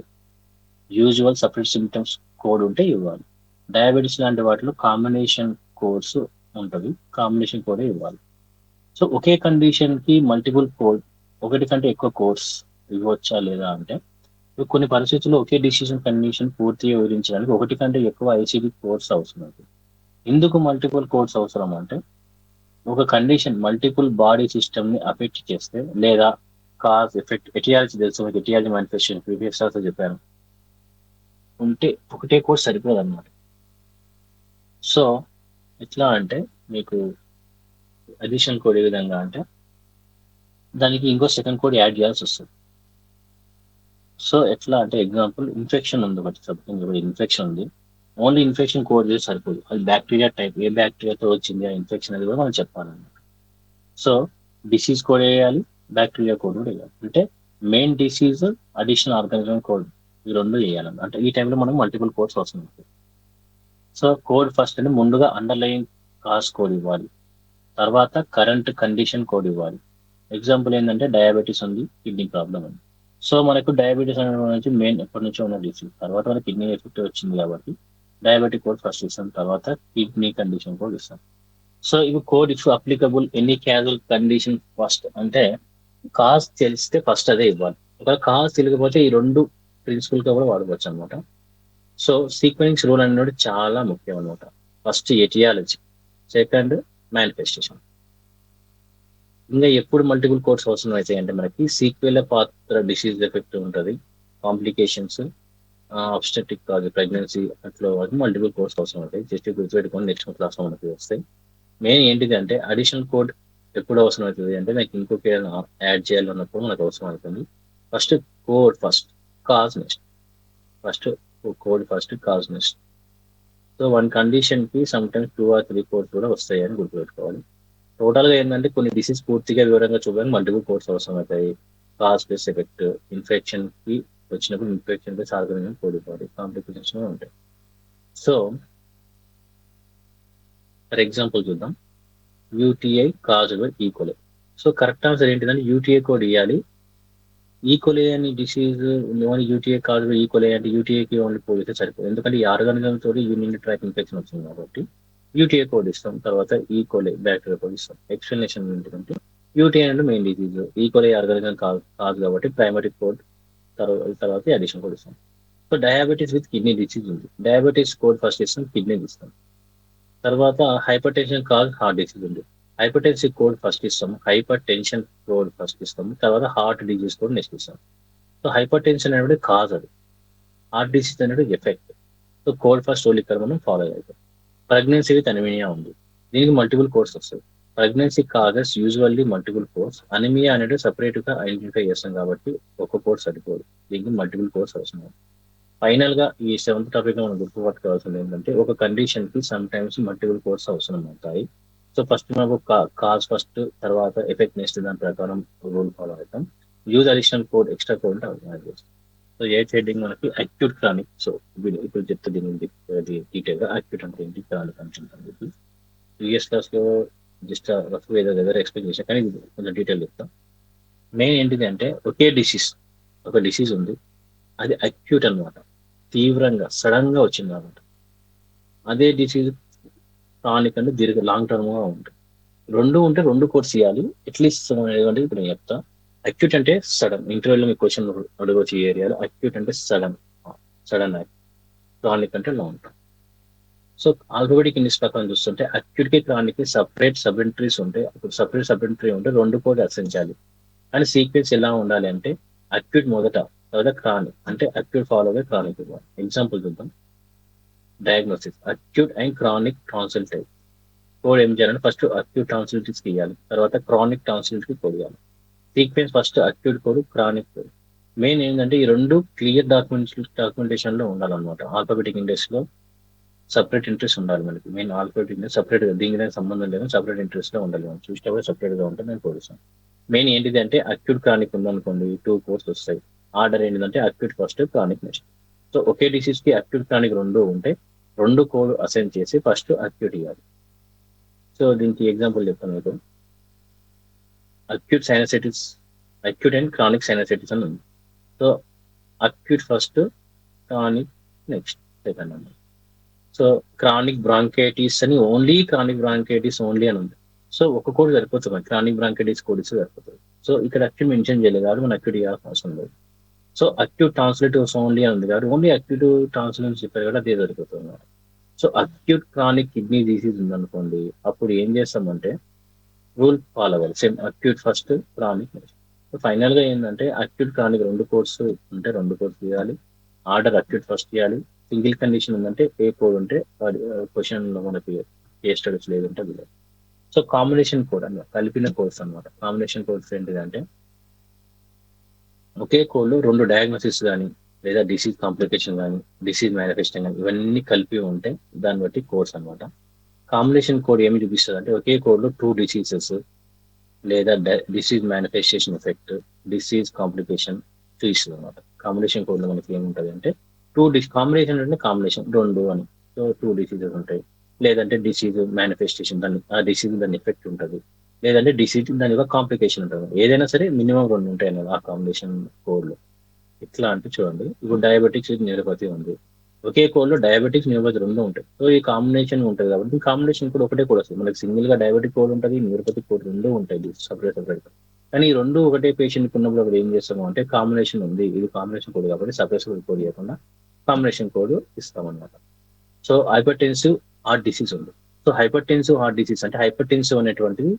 యూజువల్ సెపరేట్ సింప్టమ్స్ కోడ్ ఉంటే ఇవ్వాలి. డయాబెటిస్ లాంటి వాటిలో కాంబినేషన్ కోడ్స్ ఉంటది. కాంబినేషన్ కోడే ఇవ్వాలి. సో, ఒకే కండిషన్‌కి మల్టిపుల్ కోడ్ ఒకటి కంటే ఎక్కువ కోడ్స్ ఇవ్వొచ్చా లేదా అంటే ఇప్పుడు కొన్ని పరిస్థితుల్లో ఒకే డిసిషన్ కండిషన్ పూర్తిగా వివరించడానికి ఒకటి కంటే ఎక్కువ ఐసీడీ కోడ్స్ అవసరం అవుతుంది. ఎందుకు మల్టిపుల్ కోడ్స్ అవసరం అంటే ఒక కండిషన్ మల్టిపుల్ బాడీ సిస్టమ్‌ని అఫెక్ట్ చేస్తే లేదా కాజ్, ఎఫెక్ట్ ఎటియాలజీ తెలుసు మీకు ఎటియాలజీ మానిఫెస్టేషన్ ప్రీవియస్ క్లాస్‌లో చెప్పాను. ఉంటే ఒకటే కోర్స్ సరిపోదన్నమాట. సో, ఎట్లా అంటే మీకు అడిషనల్ కోడ్ ఏ విధంగా అంటే దానికి ఇంకో సెకండ్ కోడ్ యాడ్ చేయాల్సొస్తది. సో, ఎట్లా అంటే ఎగ్జాంపుల్ ఇన్ఫెక్షన్ ఉంది ఒకటి సపోజ్ ఇప్పుడు ఇన్ఫెక్షన్ ఉంది. ఓన్లీ ఇన్ఫెక్షన్ కోడ్ చేస్తే సరిపోదు. అది బాక్టీరియా టైప్ ఏ బాక్టీరియాతో వచ్చింది ఆ ఇన్ఫెక్షన్ అది కూడా మనం చెప్పాలన్నమాట. సో, డిసీజ్ కోడ్ ఎయాలి, బాక్టీరియా కోడ్ కూడా ఎయాలి. అంటే main disease, additional organism code, ఈ రెండు వేయాలి. అంటే ఈ టైంలో మనం మల్టిపుల్ కోడ్స్ అవసరం ఉంటుంది. సో కోడ్ ఫస్ట్ అంటే ముందుగా అండర్లయింగ్ కాజ్ కోడ్ ఇవ్వాలి, తర్వాత కరెంట్ కండిషన్ కోడ్ ఇవ్వాలి. ఎగ్జాంపుల్ ఏంటంటే డయాబెటీస్ ఉంది, కిడ్నీ ప్రాబ్లం ఉంది. సో మనకు డయాబెటీస్ అనే నుంచి మెయిన్ ఎప్పటి నుంచో ఉన్న డిసీజ్, తర్వాత మన కిడ్నీ ఎఫెక్ట్ వచ్చింది కాబట్టి డయాబెటిక్ కోడ్ ఫస్ట్ ఇస్తాం, తర్వాత కిడ్నీ కండిషన్ కోడ్ ఇస్తాం. సో ఇవి code if applicable any casual condition first అంటే కాజ్ తెలిస్తే ఫస్ట్ అదే ఇవ్వాలి. ఒకవేళ కాజ్ తెలియకపోతే ఈ రెండు ప్రిన్సిపల్ గా కూడా వాడుకోవచ్చు అనమాట. సో సీక్వెన్స్ రూల్ అనేది చాలా ముఖ్యం అనమాట. First etiology, second manifestation. ఇంకా ఎప్పుడు మల్టిపుల్ కోర్స్ అవసరం అవుతాయి అంటే మనకి సీక్వెల్ పాత్ర డిసీజ్ ఎఫెక్ట్ ఉంటుంది, కాంప్లికేషన్స్, అబ్స్టెటిక్ కాదు ప్రెగ్నెన్సీ, అట్లా మల్టిపుల్ కోర్స్ అవసరం అవుతాయి. జస్ట్ గుర్తుపెట్టుకొని నెక్స్ట్ క్లాస్ లో మనకి వస్తాయి. మెయిన్ ఏంటిది అంటే అడిషనల్ కోడ్ ఎప్పుడు అవసరం అవుతుంది అంటే నాకు ఇంకొక యాడ్ చేయాలన్నప్పుడు మనకు అవసరం అవుతుంది. First code first, cause next. First code first, cause next. So one condition కి సమ్ టైమ్స్ 2 or 3 కోడ్స్ కూడా వస్తాయి అని గుర్తుపెట్టుకోవాలి. టోటల్ గా ఏంటంటే కొన్ని డిసీజ్ పూర్తిగా వివరంగా చూడడానికి మల్టిపుల్ కోర్స్ అవసరం అవుతాయి. కాజ్ ప్లస్ ఎఫెక్ట్, ఇన్ఫెక్షన్ కి వచ్చినప్పుడు ఇన్ఫెక్షన్ ప్లస్ ఆర్గనిజం కోడిపోవాలి, కాంప్లికేషన్స్ ఉంటాయి. సో ఫర్ ఎగ్జాంపుల్ చూద్దాం, UTI cause by ఈకోలే. So correct answer ఏంటిదంటే యూటీఐ కోడ్ ఇవ్వాలి. ఈకోలే అని disease only UTI cause by ఈకోలే అంటే యూటీఐకి ఓన్లీ పోలిస్తే సరిపోదు, ఎందుకంటే ఈ ఆర్గానిజం తోటి యూనియన్ ట్రాక్ ఇన్ఫెక్షన్ వచ్చింది కాబట్టి యూటీఐ కోడ్ ఇస్తాం, తర్వాత ఈకోలే బ్యాక్టీరియా కోడ్ ఇస్తాం. ఎక్స్ప్లెనేషన్ ఏంటంటే యూటీఐ అంటే మెయిన్ డిసీజ్, ఈకోలే ఆర్గానిజం కాదు కాబట్టి ప్రైమరీ కోడ్, తర్వాత అడిషన్ కోడ్ ఇస్తాం. So diabetes with kidney disease ఉంది, డయాబెటీస్ కోడ్ ఫస్ట్ ఇస్తాం, కిడ్నీ ఇస్తాం. తర్వాత hyper tension cause heart disease ఉంది, హైపర్ టెన్సివ్ కోడ్ ఫస్ట్ ఇస్తాం, హైపర్ టెన్షన్ కోడ్ ఫస్ట్ ఇస్తాం, తర్వాత హార్ట్ డిసీజ్ కోడ్ నెక్స్ట్ ఇస్తాం. సో హైపర్ టెన్షన్ అనేది కాజ్, అది హార్ట్ డిసీజ్ అనేది effect. So code first only ఇక్కడ మనం ఫాలో అవుతాం. ప్రెగ్నెన్సీ విత్ అనిమియా ఉంది, దీనికి మల్టిపుల్ కోర్స్ వస్తాయి. Pregnancy causes usually multiple course, anaemia అనేది సపరేట్ గా ఐడెంటిఫై చేస్తాం కాబట్టి ఒక కోర్స్ సరిపోదు, దీనికి మల్టిపుల్ కోర్స్ అవసరం. ఫైనల్ గా ఈ 7th టాపిక్ లో మనం గుర్తుపట్టుకోవాల్సింది ఏంటంటే ఒక కండిషన్ కి సమ్ టైమ్స్ మల్టిపుల్ కోర్స్ అవసరం అవుతాయి. సో ఫస్ట్ మనకు కాజ్ ఫస్ట్, తర్వాత ఎఫెక్ట్ నెక్స్ట్, దాని ప్రకారం రూల్ ఫాలో అవుతాం. Use additional code, extra code అంటే చేస్తాం. సో ఎయిత్ హెడ్డింగ్ మనకి అక్యూట్ క్రానిక్. సో ఇప్పుడు చెప్తే దీని డీటెయిల్ గా అక్యూట్ అంటే ఏంటి, క్రానిక్ అంటే అని చెప్పి ప్రీవియస్ క్లాస్ లో జస్ట్ రఫ్ ఏదో ఎక్స్ప్లెయిన్ చేశాను, కానీ ఇది కొంచెం డీటెయిల్ చెప్తాం. మెయిన్ ఏంటిది అంటే ఒకే డిసీజ్, ఒక డిసీజ్ ఉంది, అది అక్యూట్ అన్నమాట, తీవ్రంగా సడన్ గా వచ్చింది అనమాట. అదే డిసీజ్ క్రానిక్ అంటే దీర్ఘ లాంగ్ టర్మ్ గా ఉంటుంది. రెండు ఉంటే రెండు కోర్స్ ఇవ్వాలి అట్లీస్ట్. ఏదంటే ఇప్పుడు నేను చెప్తా, అక్యూట్ అంటే సడన్, ఇంటర్వ్యూలో మీ క్వశ్చన్ అడగవచ్చు ఈ ఏరియాలో. అక్యూట్ అంటే సడన్, సడన్ యాక్ట్. క్రానిక్ అంటే long term. So alphabetic English ప్రకారం చూస్తుంటే అక్యూట్ కి క్రానిక్ కి సపరేట్ సబ్ ఎంట్రీస్ ఉంటాయి. అప్పుడు సపరేట్ సబ్ ఎంట్రీ ఉంటే రెండు కోడ్ అసెంచాలి. కానీ సీక్వెన్స్ ఎలా ఉండాలి అంటే అక్యూట్ మొదట, తర్వాత క్రానిక్, అంటే అక్యూట్ ఫాలో అయ్యే క్రానిక్ ఇవ్వాలి. ఎగ్జాంపుల్ చూద్దాం, diagnosis acute and chronic tonsillitis. Code ఏం చేయాలంటే ఫస్ట్ అక్యూట్ టాన్సిలైటిస్ కి ఇవ్వాలి, తర్వాత క్రానిక్ టాన్సిలైటిస్ కి కోడ్ ఇవ్వాలి. Sequence first acute code, chronic code. Main ఏంటంటే ఈ రెండు క్లియర్ డాక్యుమెంటేషన్ లో ఉండాలన్నమాట. ఆల్ఫాబెటిక్ ఇండెక్స్ లో సపరేట్ ఇంట్రెస్ట్ ఉండాలి మనకి. మెయిన్ ఆల్ఫాబెటిక్ ఇండెక్స్ సపరేట్, దీనికి సంబంధం లేదు, సపరేట్ ఇంట్రెస్ట్ లో ఉండాలి. మనం చూసేటప్పుడు సపరేట్ గా ఉంటే నేను కోడిస్తాను. మెయిన్ ఏంటిది అంటే అక్యూట్ క్రానిక్ ఉందనుకోండి 2 కోర్స్ వస్తాయి. ఆర్డర్ ఏంటిదంటే acute first, chronic next. So ఒకే డిసీజ్ కి అక్యూట్ క్రానిక్ రెండు ఉంటే రెండు కోడ్ అసైన్ చేసి ఫస్ట్ అక్యూట్ ఇవ్వాలి. సో దీనికి ఎగ్జాంపుల్ చెప్తాను మీకు. Acute sinusitis, acute and chronic sinusitis అని ఉంది. So acute first, chronic next, second అన్నమాట. సో క్రానిక్ బ్రాంకైటిస్ అని ఓన్లీ, క్రానిక్ బ్రాంకైటిస్ ఓన్లీ అని ఉంది. సో ఒక కోడ్ సరిపోతుంది, క్రానిక్ బ్రాంకైటిస్ కోడ్ ఇస్తే సరిపోతుంది. సో ఇక్కడ అక్యూట్ మెన్షన్ చేయలేదు కాబట్టి మన అక్యూట్ ఇవ్వాల్సిన అవసరం లేదు. సో అక్యూట్ టాన్సిలైటిస్ ఓన్లీ అని ఉంది కాబట్టి ఓన్లీ అక్యూట్ టాన్సిలైటిస్ చెప్పారు కాబట్టి అదే సరిపోతుంది. So acute chronic kidney disease ఉందనుకోండి, అప్పుడు ఏం చేస్తామంటే రూల్ ఫాలో అవ్వాలి, same acute first, chronic next. So final గా ఏంటంటే అక్యూట్ క్రానిక్ రెండు కోర్స్ ఉంటే రెండు కోర్స్ ఇవ్వాలి. ఆర్డర్ అక్యూట్ ఫస్ట్ ఇవ్వాలి. సింగిల్ కండిషన్ ఉందంటే ఏ కోడ్ ఉంటే క్వశ్చన్ లో మనకి ఏ స్టడీస్ లేదంటే అది లేదు. సో కాంబినేషన్ కోడ్ అన్నమాట, కలిపిన కోర్స్ అన్నమాట. కాంబినేషన్ కోర్స్ ఏంటిదంటే ఒకే కోడ్ లో రెండు డయాగ్నోసిస్ కానీ, లేదా డిసీజ్ కాంప్లికేషన్ కానీ, డిసీజ్ మేనిఫెస్టేషన్ కానీ, ఇవన్నీ కలిపి ఉంటే దాన్ని బట్టి కోర్స్ అన్నమాట. కాంబినేషన్ కోడ్ ఏమి చూపిస్తుంది అంటే ఒకే కోడ్ లో 2 డిసీజెస్ లేదా disease manifestation effect disease complication చూపిస్తుంది అనమాట. కాంబినేషన్ కోడ్ లో మనకి ఏముంటది అంటే కాంబినేషన్ అంటే కాంబినేషన్ 2 అని. సో 2 డిసీజెస్ ఉంటాయి. లేదంటే డిసీజ్ మేనిఫెస్టేషన్ దాన్ని ఆ డిసీజ్ దాని ఎఫెక్ట్ ఉంటది. లేదంటే డిసీజ్ దాని యొక్క కాంప్లికేషన్ ఉంటది. ఏదైనా సరే మినిమం 2 ఉంటాయి అన్నమాట ఆ కాంబినేషన్ కోడ్ లో. ఎట్లా అంటే చూడండి, ఇప్పుడు డయాబెటిక్స్ న్యూరోపతి ఉంది. ఒకే కోడ్ లో డయాబెటిక్స్ న్యూరోపతి 2 ఉంటాయి. సో ఈ కాంబినేషన్ ఉంటది కాబట్టి కాంబినేషన్ కూడా ఒకటే కోడ్ వస్తుంది. మనకి సింగిల్ గా డయాబెటిక్ కోడ్ ఉంటుంది, న్యూరోపతి కోడ్ 2 ఉంటాయి సపరేట్ సపరేట్. కానీ ఈ 2 ఒకటే పేషెంట్ ఉన్నప్పుడు అప్పుడు ఏం చేస్తాము అంటే కాంబినేషన్ ఉంది, ఇది కాంబినేషన్ కోడ్ కాబట్టి సపరేట్ సపరేట్ కోడ్ ఇవ్వకుండా కాంబినేషన్ కోడ్ ఇస్తామన్నమాట. సో హైపర్టెన్సివ్ హార్ట్ డిసీజ్ ఉంది. సో హైపర్టెన్సివ్ హార్ట్ డిసీజ్ అంటే హైపర్టెన్సివ్ అనేటువంటిది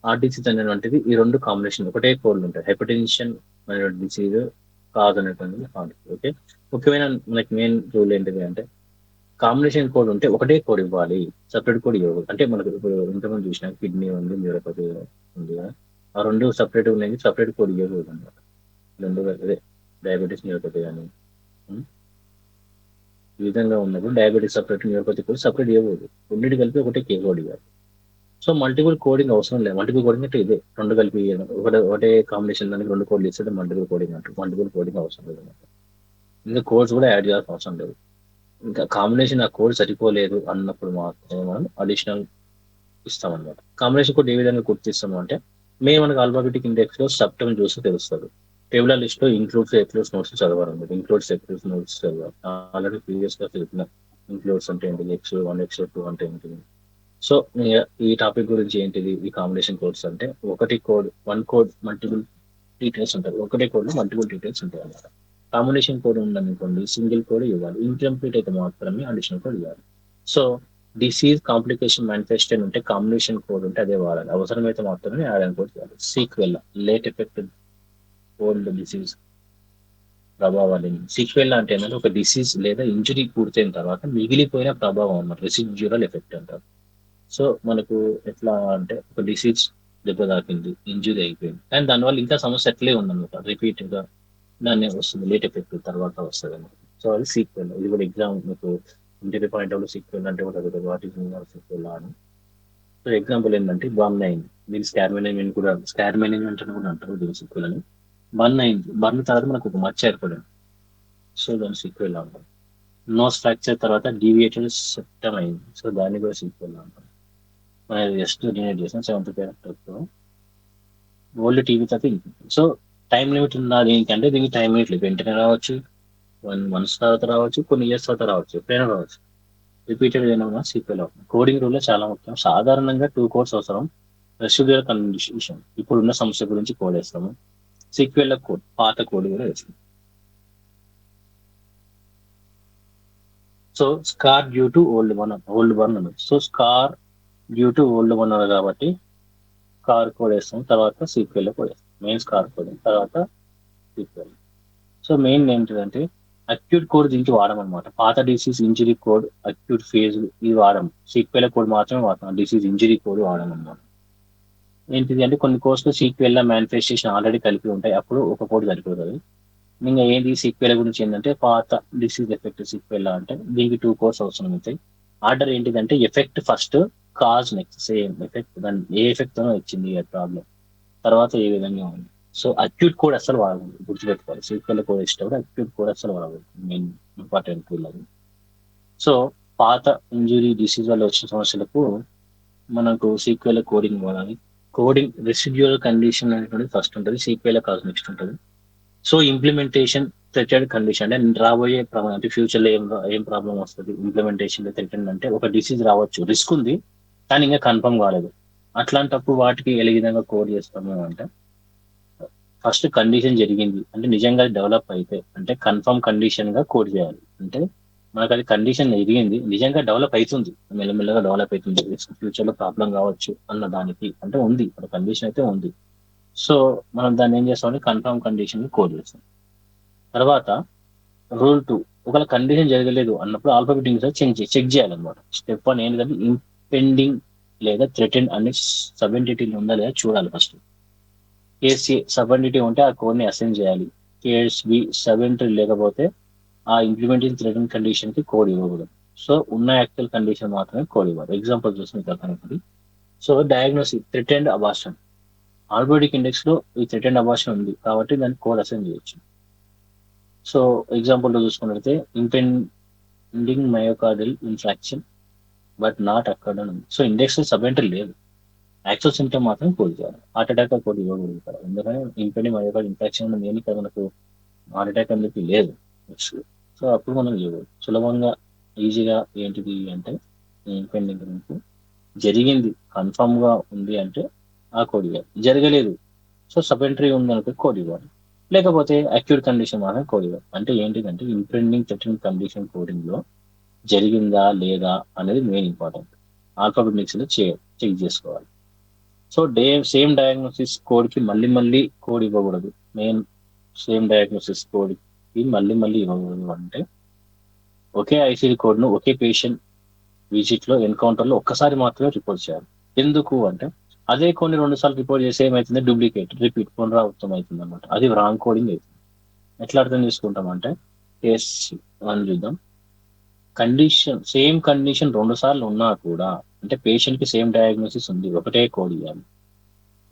హార్ట్ డిసీజ్ అనేటువంటిది ఈ 2 కాంబినేషన్ ఒకటే కోడ్లు ఉంటాయి. హైపర్టెన్షన్ అనేటువంటి డిసీజ్ కాజ్ అనేటువంటిది హార్ట్. ఓకే, ముఖ్యమైన మనకి మెయిన్ రూల్ ఏంటిది అంటే కాంబినేషన్ కోడ్ ఉంటే ఒకటే కోడ్ ఇవ్వాలి, సపరేట్ కోడ్ ఇవ్వకూడదు. అంటే మనకు ఇప్పుడు ఇంతకుముందు చూసిన కిడ్నీ ఉంది, న్యూరోపతి ఉంది కదా, ఆ 2 సపరేట్ ఉన్నాయి, సపరేట్ కోడ్ ఇవ్వకూడదు అనమాట. 2 అదే డయాబెటీస్ న్యూరోపతి కానీ ఈ విధంగా ఉన్నప్పుడు diabetes separate, neuropathy code separate ఇవ్వకూడదు. రెండింటి కలిపి ఒకటే కే కోడ్ ఇవ్వాలి. సో మల్టిపుల్ కోడింగ్ అవసరం లేదు. మల్టిపుల్ కోడింగ్ అంటే ఇదే 2 కలిపి ఒకటే కాంబినేషన్ దానికి 2 కోడ్లు ఇస్తే మల్టిపుల్ కోడింగ్ అంటారు. మల్టిపుల్ కోడింగ్ అవసరం లేదు అనమాట. ఇంకా కోడ్స్ కూడా యాడ్ చేయాల్సిన అవసరం లేదు. ఇంకా కాంబినేషన్ ఆ కోడ్ సరిపోలేదు అన్నప్పుడు మాత్రమే మనం అడిషనల్ ఇస్తామన్నమాట. కాంబినేషన్ కోడ్ ఏ విధంగా గుర్తిస్తాము అంటే మనకు ఆల్ఫాబెటిక్ ఇండెక్స్ లో సబ్ టర్మ్ చూసి తెలుస్తుంది. టేబులర్ లిస్ట్ లో ఇంక్లూడ్స్ ఎక్లూడ్స్ నోట్స్ చదవాలి. ఇంక్లూడ్స్ ఎక్లూడ్స్ నోట్స్ చదవాలి. ఆల్రెడీ ప్రీవియస్ గా తెలిపిన ఇంక్లూడ్స్ అంటే ఏంటి, X1 X2 అంటే ఏంటిది. సో ఈ టాపిక్ గురించి ఏంటిది, ఈ కాంబినేషన్ కోడ్స్ అంటే వన్ కోడ్ మల్టిపుల్ డీటెయిల్స్ ఉంటాయి. ఒకటే కోడ్ లో మల్టిపుల్ డీటెయిల్స్ ఉంటాయి అన్నమాట. కాంబినేషన్ కోడ్ ఉందనుకోండి సింగిల్ కోడ్ ఇవ్వాలి, ఇన్కంప్లీట్ అయితే మాత్రమే అడిషనల్ కోడ్ ఇవ్వాలి. సో డిసీజ్ కాంప్లికేషన్ మేనిఫెస్టేషన్ ఉంటే కాంబినేషన్ కోడ్ ఉంటే అదే వాడాలి. అవసరమైతే మాత్రమే యాడ్ అండ్ కోడ్ చేయాలి. Sequel late effect old disease ప్రభావాలు. సీక్వెల్ అంటే ఏంటంటే ఒక డిసీజ్ లేదా ఇంజరీ పూర్తయిన తర్వాత మిగిలిపోయిన ప్రభావం అన్నమాట, రెసిడ్యూరల్ ఎఫెక్ట్ అంటారు. సో మనకు ఎట్లా అంటే ఒక డిసీజ్ దెబ్బ తాకింది, ఇంజురీ అయిపోయింది, కానీ దానివల్ల ఇంకా సమస్య అట్లే ఉందన్నమాట. రిపీట్ గా దాన్ని వస్తుంది, లేట్ ఎఫెక్ట్ తర్వాత వస్తుంది అనమాట. సో అది సీక్వెల్. ఇది కూడా ఎగ్జామ్ మీకు ఇంటర్వ్యూ పాయింట్ ఆఫ్ సీక్వెల్ అంటే కూడా అడుగుతారు, వాట్ ఈస్ సీక్వెల్ అని. సో ఎగ్జాంపుల్ ఏంటంటే 1-9, దీని స్కార్ మేనేజ్మెంట్ అని కూడా అంటారు దీని సీక్వెల్ అని. 1-9 బర్న్ తర్వాత మనకు ఒక మచ్చ ఏర్పడింది, సో దాని సీక్వెల్ అంటారు. నోస్ ఫ్రాక్చర్ తర్వాత డీవియేటెడ్ సెప్టమ్ అయింది, సో దాన్ని కూడా సీక్వెల్ అంటారు. మనం జస్ట్ జనరేట్ చేసిన 7th క్యారెక్టర్తో ఓల్డ్ టీవీ తప్ప. సో టైం లిమిట్ ఉందా దీనికి అంటే దీనికి టైం లిమిట్ లేదు. వెంటనే రావచ్చు, 1 months తర్వాత రావచ్చు, కొన్ని ఇయర్స్ తర్వాత రావచ్చు, ఎప్పుడైనా రావచ్చు. రిపీటెడ్ అయినా సీక్వెల్ అవుతుంది. కోడింగ్ రూల్ చాలా ముఖ్యం. సాధారణంగా 2 కోడ్స్ అవసరం. రెసిడ్యూయల్ కండిషన్ ఇప్పుడున్న సమస్య గురించి కోడ్ వేస్తాము. సీక్వెల్ కోడ్ పాత కోడ్ కూడా వేస్తాం. So scar due to old burn ఉంది. So scar due to old burn కాబట్టి కార్ కోడ్ వేస్తాం, తర్వాత సీక్వెల్ కోడ్ వేస్తాం. మెయిన్ స్కార్ కోడ్ తర్వాత సీక్వెల్. సో మెయిన్ ఏంటిదంటే అక్యూట్ కోడ్ దీనికి వాడమన్నమాట. పాత disease injury code acute phase ఇది వాడము. సీక్వెల్ కోడ్ మాత్రమే వాడతాం, డిసీజ్ ఇంజరీ కోడ్ వాడమన్నమాట. ఏంటిది అంటే కొన్ని కోర్సులు సీక్వెల్ మేనిఫెస్టేషన్ ఆల్రెడీ కలిపి ఉంటాయి, అప్పుడు ఒక కోడ్ సరిపోతుంది. ఇంకా ఏంటి సీక్వెల్ గురించి ఏంటంటే పాత డిసీజ్ ఎఫెక్ట్ సీక్వెల్ అంటే దీనికి 2 కోర్స్ అవసరం అవుతాయి. ఆర్డర్ ఏంటిదంటే effect first, cause next. Same effect దాని ఏ ఎఫెక్ట్ తోనో వచ్చింది ప్రాబ్లం, తర్వాత ఏ విధంగా ఉంది. సో అక్యూట్ కోడ్ అసలు వాడకూడదు, గుర్తుపెట్టుకోవాలి. సీక్వెల్ కోడ్ ఇష్టపడి అక్యూట్ కోడ్ అసలు వాడకూడదు, మెయిన్ ఇంపార్టెంట్ రూల్ అది. సో పాత ఇంజురీ డిసీజ్ వల్ల వచ్చిన సమస్యలకు మనకు సీక్వెల్ కోడింగ్ వాడాలి. కోడింగ్ రెసిడ్యూయల్ కండిషన్ అనేటువంటి ఫస్ట్ ఉంటుంది, సీక్వెల్ కాజ్ నెక్స్ట్ ఉంటుంది. సో ఇంప్లిమెంటేషన్ థ్రెటెడ్ కండిషన్ అంటే రాబోయే అంటే ఫ్యూచర్ లో ఏం ప్రాబ్లం వస్తుంది. ఇంప్లిమెంటేషన్ థ్రెటెడ్ అంటే ఒక డిసీజ్ రావచ్చు, రిస్క్ ఉంది కానీ ఇంకా కన్ఫర్మ్ కాలేదు. అట్లాంటప్పుడు వాటికి ఏ విధంగా కోడ్ చేస్తాము అంటే ఫస్ట్ కండిషన్ జరిగింది అంటే నిజంగా డెవలప్ అయితే అంటే కన్ఫర్మ్ కండిషన్ గా కోడ్ చేయాలి. అంటే మనకు అది కండిషన్ ఎదిగింది, నిజంగా డెవలప్ అవుతుంది, మెల్లమెల్లగా డెవలప్ అవుతుంది, ఫ్యూచర్ లో ప్రాబ్లం కావచ్చు అన్న దానికి అంటే ఉంది, కండిషన్ అయితే ఉంది. సో మనం దాన్ని ఏం చేస్తామంటే కన్ఫర్మ్ కండిషన్ కోడ్ చేస్తాం. తర్వాత రూల్ 2, ఒకవేళ కండిషన్ జరగలేదు అన్నప్పుడు ఆల్ఫాబెటిక్ చెక్ చేయాలన్నమాట. స్టెప్ 1 ఏంటంటే ఇంపెండింగ్ లేదా థ్రెటెన్ అనే సబ్ ఎంటిటీ ఉందా లేదా చూడాలి ఫస్ట్. కేస్ ఏ సబ్ ఎంటిటీ ఉంటే ఆ కోడ్ ని అసైన్ చేయాలి. కేస్ బి సబ్ ఎంటిటీ లేకపోతే ఆ ఇంప్లిమెంటింగ్ థ్రెటెన్ కండిషన్ కి కోడ్ ఇవ్వకూడదు. సో ఉన్న యాక్చువల్ కండిషన్ మాత్రమే కోడ్ ఇవ్వాలి. ఎగ్జాంపుల్ చూసి మీకు అర్థమవుతుంది. So diagnosis threatened abortion, orthopedic index లో ఈ థ్రెటెండ్ అబార్షన్ ఉంది కాబట్టి దాన్ని కోడ్ అసైన్ చేయొచ్చు. సో ఎగ్జాంపుల్ లో చూసుకున్నట్లయితే impending myocardial infarction but not అక్కడ ఉంది. సో ఇండెక్స్ సబ్ఎంటర్ లేదు, యాక్చువల్ సిమ్టమ్ మాత్రం కోడ్ చేయాలి. హార్ట్ అటాక్ కోడ్ ఇవ్వకూడదు కదా, ఎందుకంటే ఇంపెండింగ్ మయోకార్డియల్ ఇన్ఫ్రాక్షన్ దేని కదా మనకు హార్ట్ అటాక్ అని చెప్పి లేదు నెక్స్ట్. సో అప్పుడు మనం ఇవ్వకూడదు. సులభంగా ఈజీగా ఏంటిది అంటే ఇంపెండింగ్ జరిగింది కన్ఫర్మ్ గా ఉంది అంటే ఆ కోడ్ ఇవ్వాలి, జరగలేదు సో సబ్ఎంట్రీ ఉంది అనుకో కోడ్ ఇవ్వాలి, లేకపోతే అక్యూట్ కండిషన్ మాత్రం కోడ్ ఇవ్వాలి. అంటే ఏంటిదంటే ఇంపెండింగ్ థ్రెటనింగ్ కండిషన్ కోడింగ్ లో జరిగిందా లేదా అనేది మెయిన్ ఇంపార్టెంట్. ఆల్ఫాబెటిక్స్ లో చెక్ చేసుకోవాలి. సో సేమ్ డయాగ్నోసిస్ కోడ్ కి మళ్ళీ మళ్ళీ కోడ్ ఇవ్వకూడదు. మెయిన్ సేమ్ డయాగ్నోసిస్ కోడ్ కి మళ్ళీ మళ్ళీ ఇవ్వకూడదు. అంటే ఒకే ఐసీడీ కోడ్ ను ఒకే పేషెంట్ విజిట్ లో ఎన్కౌంటర్ లో ఒక్కసారి మాత్రమే రిపోర్ట్ చేయాలి. ఎందుకు అంటే అదే కొన్ని 2 సార్లు రిపోర్ట్ చేస్తే ఏమైతుంది, డూప్లికేట్ రిపీట్ పునరావృతం అవుతుంది అనమాట. అది రాంగ్ కోడింగ్ అవుతుంది. ఎట్లా అర్థం చేసుకుంటాం అంటే కేస్ అని చూద్దాం. సేమ్ కండిషన్ 2 సార్లు ఉన్నా కూడా, అంటే పేషెంట్ కి సేమ్ డయాగ్నోసిస్ ఉంది, ఒకటే కోడ్ ఇవ్వాలి.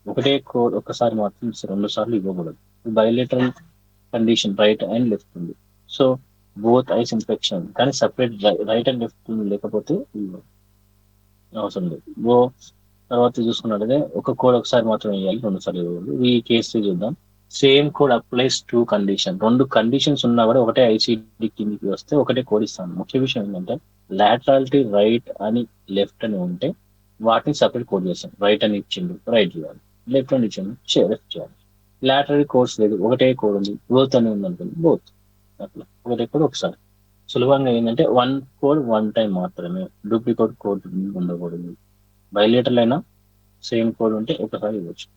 ఒకటే కోడ్ ఒక్కసారి మాత్రం 2 సార్లు ఇవ్వకూడదు. Bilateral condition right and left ఉంది, సో బోత్ ఐస్ ఇన్ఫెక్షన్ కానీ సపరేట్ రైట్ అండ్ లెఫ్ట్ లేకపోతే అవసరం లేదు. తర్వాత చూసుకున్నట్లయితే ఒక కోడ్ ఒకసారి మాత్రం వేయాలి, 2 సార్లు ఇవ్వకూడదు. ఈ కేసు చూద్దాం. Same code applies to condition. 2 conditions ఉన్నా కూడా ఒకటే ఐసీడీ కిందికి వస్తే ఒకటే కోడ్ ఇస్తాను. ముఖ్య విషయం ఏంటంటే లాటరాలిటీ రైట్ అని లెఫ్ట్ అని ఉంటే వాటిని సపరేట్ కోడ్ చేస్తాం. రైట్ అని ఇచ్చిండు రైట్ చేయాలి, లెఫ్ట్ అని ఇచ్చిండు లెఫ్ట్ చేయాలి. లాటరల్ కోడ్స్ లేదు, ఒకటే కోడ్ ఉంది. బోత్ అని ఉంది అనుకోండి, బోత్ అట్లా ఒకటే కోడ్ ఒకసారి. సులభంగా ఏంటంటే 1 కోడ్ 1 టైం మాత్రమే, డూప్లికేట్ కోడ్ ఉండకూడదు. బయలేటర్లు అయినా సేమ్ కోడ్ ఉంటే ఒకసారి ఇవ్వచ్చు.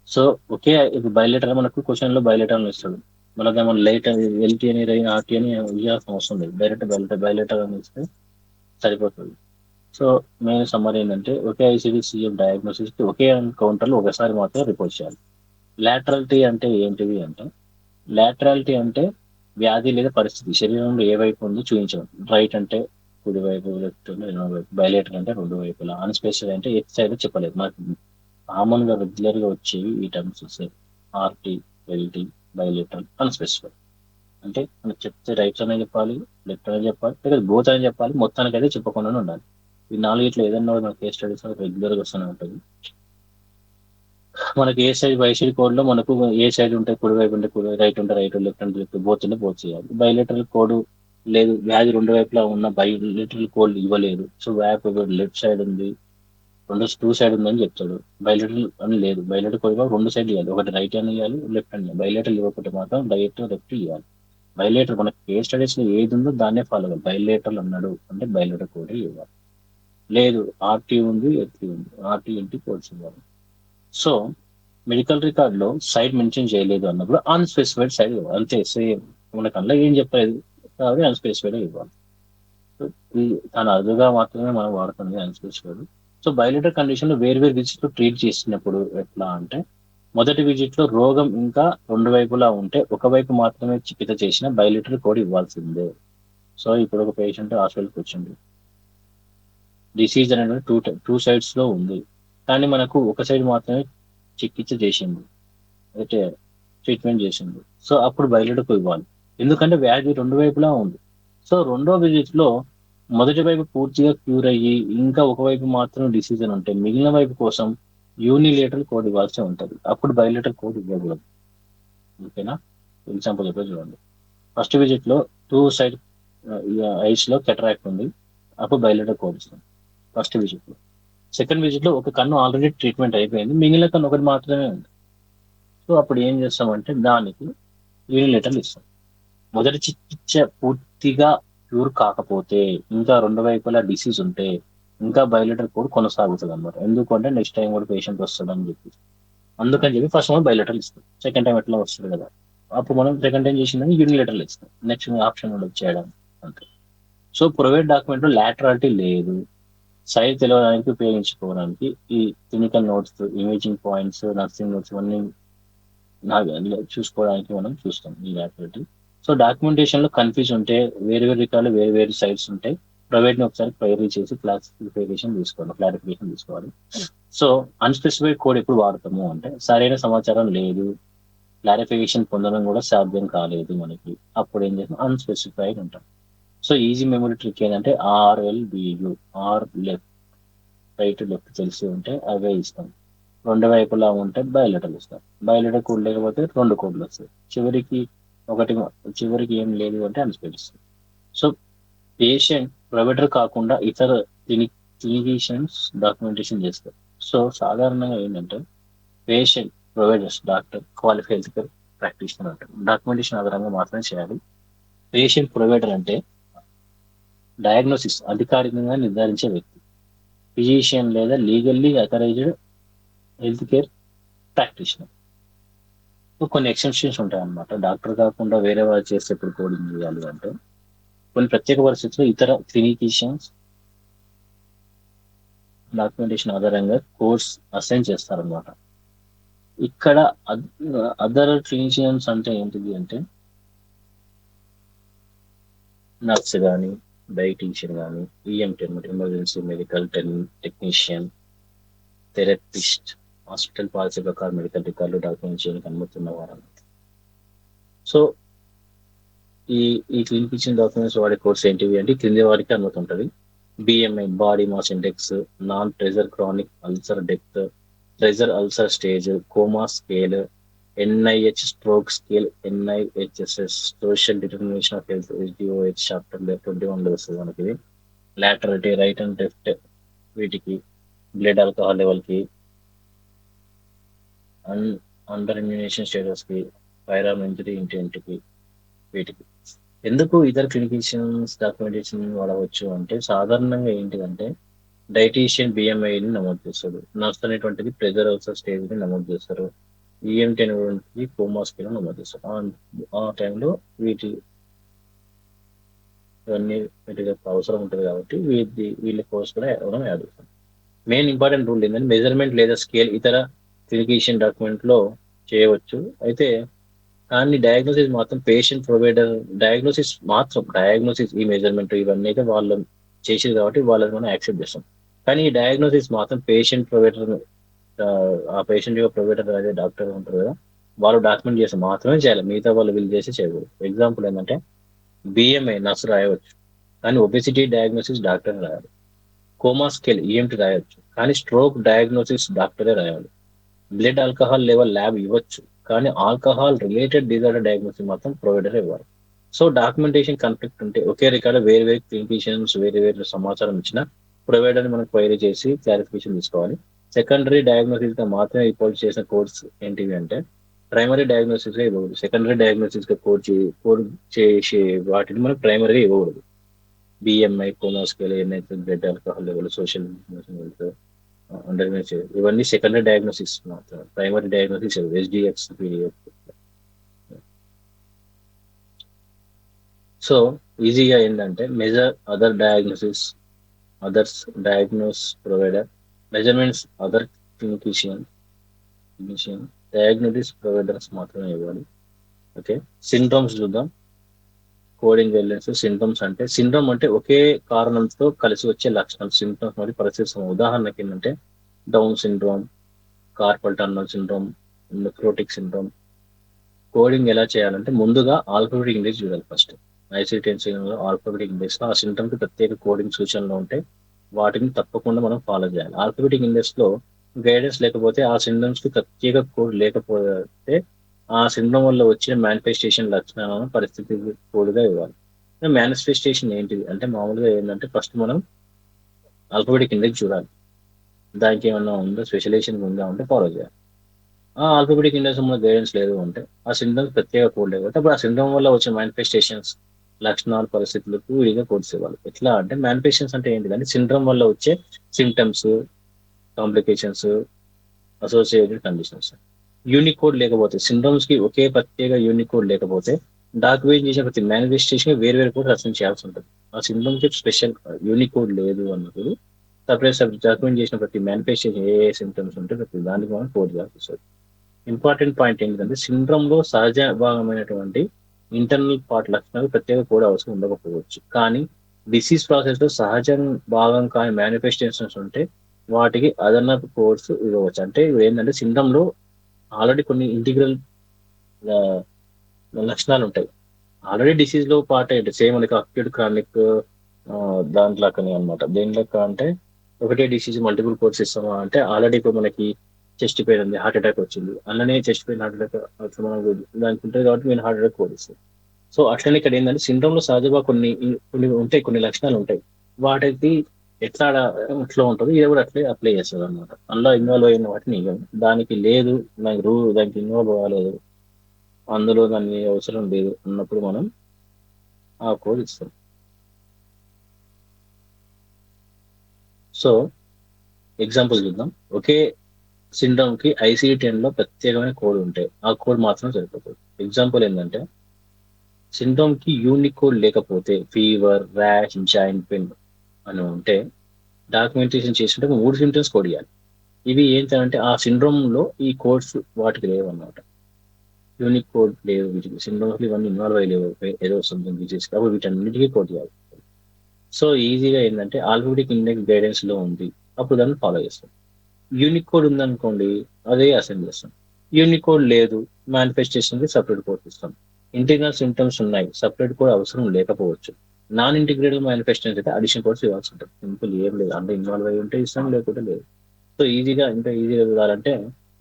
సో ఓకే, ఇప్పుడు బయలేటర్ మనకు క్వశ్చన్ లో బయలేటర్ ఇస్తాడు, మనకి ఏమన్నా లైట్ ఎల్టీ అని ఆర్టీ అని ఇవ్వాల్సిన అవసరం లేదు. డైరెక్ట్ బయలేటర్ అని ఇస్తే సరిపోతుంది. సో మెయిన్ సమ్మర్ ఏంటంటే ఒకే ఐసీడీ సిఎం డయాగ్నోసిస్ కి ఒకే కౌంటర్ లో ఒకసారి మాత్రం రిపోర్ట్ చేయాలి. లాటరాలిటీ అంటే ఏంటిది అంటే, లాటరాలిటీ అంటే వ్యాధి లేదా పరిస్థితి శరీరంలో ఏ వైపు ఉందో చూపించడం. రైట్ అంటే కుడి వైపు, లెఫ్ట్ వైపు, బయలేటర్ అంటే 2 వైపులా, అన్స్పెసిఫైడ్ అంటే ఎక్స్ సైడ్ చెప్పలేదు. మనకు కామన్ గా రెగ్యులర్ గా వచ్చేవి ఈ టర్మ్స్ వస్తాయి. RT, LT, bilateral, unspecified. అంటే మనకు చెప్తే రైట్ అనే చెప్పాలి, లెఫ్ట్ అనే చెప్పాలి, లేదా బోత్ అని చెప్పాలి, మొత్తానికి అయితే చెప్పకుండా ఉండాలి. ఈ 4 ఇట్లా ఏదన్నా మన కేస్ స్టడీస్ రెగ్యులర్ గా వస్తూనే ఉంటుంది. మనకి ఏ సైడ్ వైసీడీ కోడ్ లో మనకు ఏ సైడ్ ఉంటే కుడి వైపు ఉంటే కుడి, రైట్ ఉంటే రైట్, లెఫ్ట్ అంటే లెఫ్ట్, బోత్ ఉంటే బోత్ చేయాలి. బయలేటరల్ కోడ్ లేదు, వ్యాధి 2 వైపులా ఉన్న బయలేటరల్ కోడ్ ఇవ్వలేదు. సో వ్యాప్ లెఫ్ట్ సైడ్ ఉంది, 2 సైడ్ ఉందని చెప్తాడు. బయలేటరల్ అని లేదు, బయలేటర్ కోడ్ 2 సైడ్ ఇవ్వాలి, ఒకటి రైట్ అని ఇవ్వాలి, లెఫ్ట్ అని. బయలేటరల్ ఇవ్వకపోతే మాత్రం రైట్ లెఫ్ట్ ఇవ్వాలి. బయలేటర్ మనకి కేస్ స్టడీస్ లో ఏది ఉందో దాన్నే ఫాలో అవ్వాలి. బయలేటరల్ అన్నాడు అంటే బయలేటర్ కోడ్ ఇవ్వాలి. లేదు ఆర్టీ ఉంది, ఎల్టీ ఉంది, ఆర్టీ ఎల్టీ కోడ్స్ ఇవ్వాలి. సో మెడికల్ రికార్డ్ లో సైడ్ మెన్షన్ చేయలేదు అన్నప్పుడు అన్స్పెసిఫైడ్ సైడ్ ఇవ్వాలి, అంతే. సేమ్ మనకు అందులో ఏం చెప్పలేదు కాబట్టి అన్స్పెసిఫైడ్ ఇవ్వాలి. సో దాని అదుగా మాత్రమే మనం వాడుతుంది అన్స్పెసిఫైడ్. సో బయోలెటర్ కండిషన్ లో వేరు విజిట్ లో ట్రీట్ చేసినప్పుడు ఎట్లా అంటే, మొదటి విజిట్ లో రోగం ఇంకా 2 వైపులా ఉంటే ఒకవైపు మాత్రమే చికిత్స చేసిన బయోలెటర్ కోడ్ ఇవ్వాల్సిందే. సో ఇప్పుడు ఒక పేషెంట్ హాస్పిటల్కి వచ్చింది, డిసీజ్ అనేది టూ సైడ్స్ లో ఉంది, కానీ మనకు ఒక సైడ్ మాత్రమే చికిత్స చేసింది, అయితే ట్రీట్మెంట్ చేసింది. సో అప్పుడు బయలుదేరికి ఇవ్వాలి, ఎందుకంటే వ్యాధి 2 వైపులా ఉంది. సో రెండో విజిట్ లో మొదటి వైపు పూర్తిగా క్యూర్ అయ్యి ఇంకా ఒకవైపు మాత్రం డిసీజ్ అని ఉంటే మిగిలిన వైపు కోసం యూనిలేటరల్ కోడ్ ఇవ్వాల్సి ఉంటుంది. అప్పుడు బయలేటర్ కోడ్ ఇవ్వకూడదు. ఓకేనా? ఎగ్జాంపుల్ చెప్పే చూడండి. ఫస్ట్ విజిట్ లో 2 సైడ్ ఐస్ లో కెటరాక్ట్ ఉంది, అప్పుడు బయలేటర్ కోడ్ ఇస్తాం ఫస్ట్ విజిట్ లో. సెకండ్ విజిట్ లో ఒక కన్ను ఆల్రెడీ ట్రీట్మెంట్ అయిపోయింది, మిగిలిన కన్ను ఒకటి మాత్రమే ఉంది. సో అప్పుడు ఏం చేస్తామంటే దానికి యూనిలేటర్లు ఇస్తాం. మొదటి చికిత్స పూర్తిగా క్యూర్ కాకపోతే, ఇంకా 2 వైపులా డిసీజ్ ఉంటే ఇంకా బయోలెటర్ కోడ్ కొనసాగుతుంది అనమాట. ఎందుకంటే నెక్స్ట్ టైం కూడా పేషెంట్ వస్తాడని చెప్పి, అందుకని చెప్పి ఫస్ట్ మనం బయోలెటర్ ఇస్తాం. సెకండ్ టైం ఎట్లా వస్తుంది కదా, అప్పుడు మనం సెకండ్ టైం చేసిందని యూనిలేటర్లు ఇస్తాం. నెక్స్ట్ ఆప్షన్ కూడా చేయడం అంతే. సో ప్రొవైడ్ డాక్యుమెంట్ లో లాటరాలిటీ లేదు, సైజ్ తెలవడానికి ఉపయోగించుకోవడానికి ఈ clinical notes, imaging points, nursing notes ఇవన్నీ చూసుకోవడానికి మనం చూస్తాం ఈ లాటరాలిటీ. సో డాక్యుమెంటేషన్ లో కన్ఫ్యూజ్ ఉంటే వేరు వేరు రికార్డులు వేరు వేరు సైట్స్ ఉంటాయి, ప్రైవేట్‌ని ఒకసారి క్వెరీ చేసి క్లారిఫికేషన్ తీసుకోవాలి. సో, అన్‌స్పెసిఫైడ్ కోడ్ ఎప్పుడు వాడతాము అంటే, సరైన సమాచారం లేదు, క్లారిఫికేషన్ పొందడం కూడా సాధ్యం కాలేదు మనకి. అప్పుడేం చేస్తాం అన్‌స్పెసిఫైడ్ అంటాం. సో, ఈజీ మెమరీ ట్రిక్ ఏందంటే ఆర్ఎల్‌బీయూ, ఆర్ లెఫ్ట్, రైట్, లెఫ్ట్ తెలిసి ఉంటే అవే ఇస్తాం. 2 వైపులా ఉంటే బయోలెటర్‌లు ఇస్తాం. బయోలెటర్ కోడ్ లేకపోతే 2 కోడ్‌లొస్తాయి. ఒకటి చివరికి ఏం లేదు అంటే అన్‌స్పెసిఫైడ్. సో, పేషెంట్ ప్రొవైడర్ కాకుండా ఇతర క్లిని క్లినీషియన్స్ డాక్యుమెంటేషన్ చేస్తారు. సో, సాధారణంగా ఏంటంటే patient, providers, doctor, qualified health care practitioner అంటారు. డాక్యుమెంటేషన్ ఆధారంగా మాత్రమే చేయాలి. పేషెంట్ ప్రొవైడర్ అంటే డయాగ్నోసిస్ అధికారికంగా నిర్ధారించే వ్యక్తి. ఫిజిషియన్ లేదా legally authorised health care practitioner. కొన్ని ఎక్సెప్షన్స్ ఉంటాయన్నమాట. డాక్టర్ కాకుండా వేరే వాళ్ళు చేసేటప్పుడు కోడింగ్ చేయాలి అంటే కొన్ని ప్రత్యేక పరిస్థితుల్లో ఇతర క్లినిషియన్స్ డాక్యుమెంటేషన్ ఆధారంగా కోర్స్ అసైన్ చేస్తారనమాట. ఇక్కడ అదర్ క్లినిషియన్స్ అంటే ఏంటిది అంటే నర్స్ కానీ, డైటీషియన్ కానీ, ఈఎంటీ అనమాట, emergency medical technician, therapist, hospital policy ప్రకారం మెడికల్ రికార్డులు డాక్యుమెంట్ చేయడానికి అనుమతి ఉన్నవారు. సో ఈ ఈ క్లినిషియన్ డాక్యుమెంట్స్ వాడే కోర్స్ ఏంటివి అంటే క్రింది వారికి అనుమతి ఉంటుంది. BMI, body mass index, non pressure chronic ulcer depth, pressure ulcer stage, coma scale, NIH stroke scale, NIHSS, social determination of health, HDOH chapter 21 వస్తుంది మనకి. లాటరటీ, రైట్ అండ్ లెఫ్ట్, వీటికి బ్లడ్ ఆల్కహాల్ లెవెల్కి, అండర్ ఇమ్యునేషన్ స్టేటస్కి, firearm injury ఇంటెంట్కి, వీటికి. ఎందుకు ఇతర clinicians documentation వాడవచ్చు అంటే సాధారణంగా ఏంటిదంటే డైటీషియన్ బిఎంఐని నమోదు చేస్తారు. నర్స్ అనేటువంటిది ప్రెజర్ అల్సర్ స్టేజ్ని నమోదు చేస్తారు. ఈఎంటీ అనేటువంటిది కోమా స్కేల్ నమోదు చేస్తారు. ఆ టైంలో ఇవన్నీ వీటి యొక్క అవసరం ఉంటుంది కాబట్టి వీళ్ళ కోర్స్ కూడా ఎవరైనా యాడ్ చేస్తారు. మెయిన్ ఇంపార్టెంట్ రూల్ ఏంటంటే మెజర్మెంట్ లేదా స్కేల్ ఇతర క్లినిషియన్ డాక్యుమెంట్లో చేయవచ్చు. అయితే కానీ డయాగ్నోసిస్ మాత్రం పేషెంట్ ప్రొవైడర్ డయాగ్నోసిస్ ఈ మెజర్మెంట్ ఇవన్నీ అయితే వాళ్ళు చేసేది కాబట్టి వాళ్ళని మనం యాక్సెప్ట్ చేస్తాం. కానీ ఈ డయాగ్నోసిస్ మాత్రం పేషెంట్ ప్రొవైడర్, ఆ పేషెంట్ యొక్క ప్రొవైడర్ అదే డాక్టర్ ఉంటారు కదా, వాళ్ళు డాక్యుమెంట్ చేసి మాత్రమే చేయాలి. మిగతా వాళ్ళు వీళ్ళు చేసి చేయకూడదు. ఎగ్జాంపుల్ ఏంటంటే బిఎంఐ నర్సు రాయవచ్చు కానీ ఒబెసిటీ డయాగ్నోసిస్ డాక్టర్ రాయాలి. కోమా స్కేల్ ఈఎంటీ రాయవచ్చు కానీ స్ట్రోక్ డయాగ్నోసిస్ డాక్టరే రాయాలి. బ్లడ్ ఆల్కహాల్ లెవెల్ ల్యాబ్ ఇవ్వచ్చు కానీ ఆల్కహాల్ రిలేటెడ్ డిజార్డర్ డయాగ్నోసిస్ మాత్రం ప్రొవైడర్ ఇవ్వాలి. సో డాక్యుమెంటేషన్ కాన్ఫ్లిక్ట్ ఉంటే ఒకే రికార్డు వేరు వేరు క్లినిషియన్స్ వేరు వేరు సమాచారం ఇచ్చిన ప్రొవైడర్ మనం క్వైరీ చేసి క్లారిఫికేషన్ తీసుకోవాలి. సెకండరీ డయాగ్నోసిస్ గా మాత్రమే రిపోర్ట్ చేసిన కోడ్స్ ఏంటివి అంటే ప్రైమరీ డయాగ్నోసిస్ గా ఇవ్వకూడదు. సెకండరీ డయాగ్నోసిస్ గా కోడ్ చేసే వాటిని మనం ప్రైమరీగా ఇవ్వకూడదు. BMI, coma scale, NIC, blood alcohol level, social under ఇవన్నీ సెకండరీ డయాగ్నోసిస్ మాత్రం. Primary diagnosis SDX, PDF. So ఈజీగా ఏంటంటే measure other diagnosis, others diagnose provider, measurements other clinician, diagnosis providers మాత్రమే ఇవ్వాలి. ఓకే, సిండ్రోమ్స్ చూద్దాం. కోడింగ్ వెల్నెస్ సిండ్రోమ్స్ అంటే syndrome అంటే ఒకే కారణంతో కలిసి వచ్చే లక్షణాలు. సిండ్రోమ్స్ మరియు పరిస్థితి ఉదాహరణకి ఏంటంటే down syndrome, carpal tunnel syndrome, necrotic syndrome. Coding ఎలా చేయాలంటే ముందుగా ఆల్ఫాబెటిక్ ఇండెక్స్ చూడాలి ఫస్ట్. ఐసిటెన్సిన్ ఆల్ఫాబెటిక్ ఇండెక్స్ లో ఆ సిండ్రోమ్ కి ప్రత్యేక కోడింగ్ సూచనలు ఉంటాయి. వాటిని తప్పకుండా మనం ఫాలో చేయాలి. ఆల్ఫాబెటిక్ ఇండెక్స్ లో గైడెన్స్ లేకపోతే ఆ సిండ్రోమ్స్ కి ప్రత్యేక కోడ్ లేకపోతే ఆ సిండ్రోమ్ వల్ల వచ్చిన మేనిఫెస్టేషన్ లక్షణాలను పరిస్థితి కోడ్గా ఇవ్వాలి. మేనిఫెస్టేషన్ ఏంటిది అంటే మామూలుగా ఏంటంటే ఫస్ట్ మనం ఆల్ఫాబెటిక్ ఇండెక్స్ చూడాలి. దానికి ఏమన్నా ఉందో స్పెషలైజేషన్ ఉందా అంటే ఫాలో చేయాలి. ఆ ఆల్ఫాబెటిక్ ఇండెక్స్ మన గైడెన్స్ లేదు అంటే ఆ సిండ్రోమ్ ప్రత్యేక కోడ్ లేకపోతే అప్పుడు ఆ సిండ్రోమ్ వల్ల వచ్చే మేనిఫెస్టేషన్స్ లక్షణాలు పరిస్థితులకు విడిగా కోడ్స్ ఇవ్వాలి. ఎట్లా అంటే మేనిఫెస్టేషన్స్ అంటే ఏంటిదంటే సిండ్రోమ్ వల్ల వచ్చే symptoms, complications, associated conditions. Unicode లేకపోతే సిండ్రోమ్స్ కి ఒకే ప్రత్యేక యూనికోడ్ లేకపోతే డాక్యుమెంట్ చేసిన ప్రతి మేనిఫెస్టేషన్ వేరు వేరు కోడ్ రచన చేయాల్సి ఉంటుంది. ఆ సిండ్రోమ్ కి స్పెషల్ యూనికోడ్ లేదు అన్నప్పుడు సపరేట్ డాక్యుమెంట్ చేసిన ప్రతి మేనిఫెస్టేషన్ ఏ సిమ్టమ్స్ ఉంటే ప్రతి దానికి మనం కోడ్ చేయాల్సి వస్తుంది. ఇంపార్టెంట్ పాయింట్ ఏంటంటే సిండ్రోమ్ లో సహజ భాగమైనటువంటి ఇంటర్నల్ పార్ట్ లక్షణాలు ప్రత్యేక కోడ్ అవసరం ఉండకపోవచ్చు. కానీ డిసీజ్ ప్రాసెస్ లో సహజం భాగం కాని మేనిఫెస్టేషన్స్ ఉంటే వాటికి అదనపు కోర్సు ఇవ్వవచ్చు. అంటే ఇవి ఏంటంటే సిండ్రోమ్ లో ఆల్రెడీ కొన్ని ఇంటిగ్రల్ లక్షణాలు ఉంటాయి. ఆల్రెడీ డిసీజ్ లో పార్ట్ అయ్యేది సేమ్ మనకి అక్యూట్ క్రానిక్ దాంట్లోకనే అనమాట. దేని లెక్క అంటే ఒకటే డిసీజ్ మల్టిపుల్ కోర్స్ ఇస్తామా అంటే ఆల్రెడీ ఇప్పుడు మనకి చెస్ట్ పెయిన్ ఉంది, హార్ట్ అటాక్ వచ్చింది. అలానే చెస్ట్ పెయిన్, హార్ట్ అటాక్ దానికి ఉంటుంది కాబట్టి నేను హార్ట్ అటాక్ కోడ్ ఇస్తాను. సో అట్లనే ఇక్కడ ఏంటంటే సిండ్రోమ్ లో సహజంగా కొన్ని ఉంటాయి, కొన్ని లక్షణాలు ఉంటాయి. వాటికి ఎట్లా ఇట్లా ఉంటుంది, ఇది కూడా అట్లే అప్లై చేస్తుంది అనమాట. అందులో ఇన్వాల్వ్ అయిన వాటిని ఇవ్వం. దానికి లేదు, దానికి ఇన్వాల్వ్ అవ్వలేదు, అందులో దాన్ని అవసరం లేదు అన్నప్పుడు మనం ఆ కోడ్ ఇస్తాం. సో ఎగ్జాంపుల్ చూద్దాం. ఒకే సిండ్రోమ్ కి ICD-10 లో ప్రత్యేకమైన కోడ్ ఉంటాయి. ఆ కోడ్ మాత్రం సరిపోతుంది. ఎగ్జాంపుల్ ఏంటంటే సిండ్రోమ్ కి యూనిక్ కోడ్ లేకపోతే ఫీవర్, ర్యాష్, జాయింట్ పెయిన్ అని ఉంటే డాక్యుమెంటేషన్ చేస్తుంటే 3 సింటమ్స్ కోడ్ ఇవ్వాలి. ఇవి ఏంటంటే ఆ సిండ్రోమ్ లో ఈ కోడ్స్ వాటికి లేవు అన్నమాట. యూనిక్ కోడ్ లేవు వీటికి. సిండ్రోమ్స్ ఇవన్నీ ఇన్వాల్వ్ అయ్యలేవు ఏదో సంథింగ్ డిసీజ్ కాబట్టి వీటన్నిటికీ కోడ్ చేయాలి. సో ఈజీగా ఏంటంటే ఆల్ఫాబెటిక్ ఇండెక్స్ గైడెన్స్ లో ఉంది, అప్పుడు దాన్ని ఫాలో చేస్తాం. యూనిక్ కోడ్ ఉందనుకోండి, అదే అసైన్ చేస్తాం. యూనిక్ కోడ్ లేదు, మేనిఫెస్టేషన్ కి సపరేట్ కోడ్ ఇస్తాం. ఇంటిగ్రల్ సింటమ్స్ ఉన్నాయి, సపరేట్ కోడ్ అవసరం లేకపోవచ్చు. నాన్ ఇంటిగ్రేటెడ్ మేనిఫెస్టేషన్ అయితే అడిషనల్ కోడ్స్ ఇవ్వాల్సి ఉంటుంది. సింపుల్ ఏం లేదు, అంటే ఇన్వాల్వ్ అయ్యి ఉంటే ఇస్తాం, లేకుంటే లేదు. సో ఈజీగా ఇంకా ఈజీగా చూడాలంటే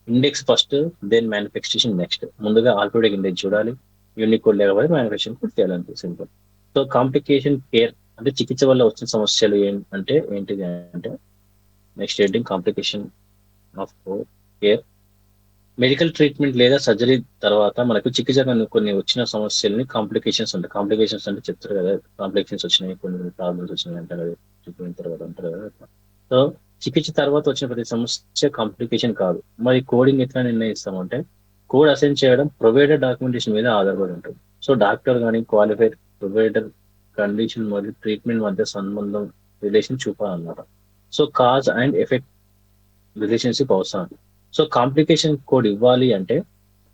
index first, then manifestation next. ముందుగా ఆల్ఫాబెటిక్ ఇండెక్స్ చూడాలి, యూనిక్ కోడ్ లేకపోతే మేనిఫెస్టేషన్ కోడ్ చేయాలంటే సింపుల్. సో కాంప్లికేషన్ కేర్ అంటే చికిత్స వల్ల వచ్చిన సమస్యలు అంటే ఏంటిది అంటే నెక్స్ట్ ఏంటి complication of care. Medical treatment లేదా సర్జరీ తర్వాత మనకు చికిత్స కొన్ని వచ్చిన సమస్యల్ని కాంప్లికేషన్స్ ఉంటాయి. కాంప్లికేషన్స్ అంటే చెప్తారు కదా, కాంప్లికేషన్స్ వచ్చినాయి, కొన్ని ప్రాబ్లమ్స్ వచ్చినాయి అంటారు కదా, ట్రీట్మెంట్ తర్వాత అంటారు కదా. సో చికిత్స తర్వాత వచ్చిన ప్రతి సమస్య కాంప్లికేషన్ కాదు. మరి కోడింగ్ ఎట్లా నిర్ణయిస్తామంటే కోడ్ అసైన్ చేయడం ప్రొవైడర్ డాక్యుమెంటేషన్ మీద ఆధారపడి ఉంటుంది. సో డాక్టర్ కానీ క్వాలిఫైడ్ ప్రొవైడర్ కండిషన్ మరియు ట్రీట్మెంట్ మధ్య సంబంధం రిలేషన్ చూపాలన్నమాట. So cause and effect relationship అవసరం. సో కాంప్లికేషన్ కోడ్ ఇవ్వాలి అంటే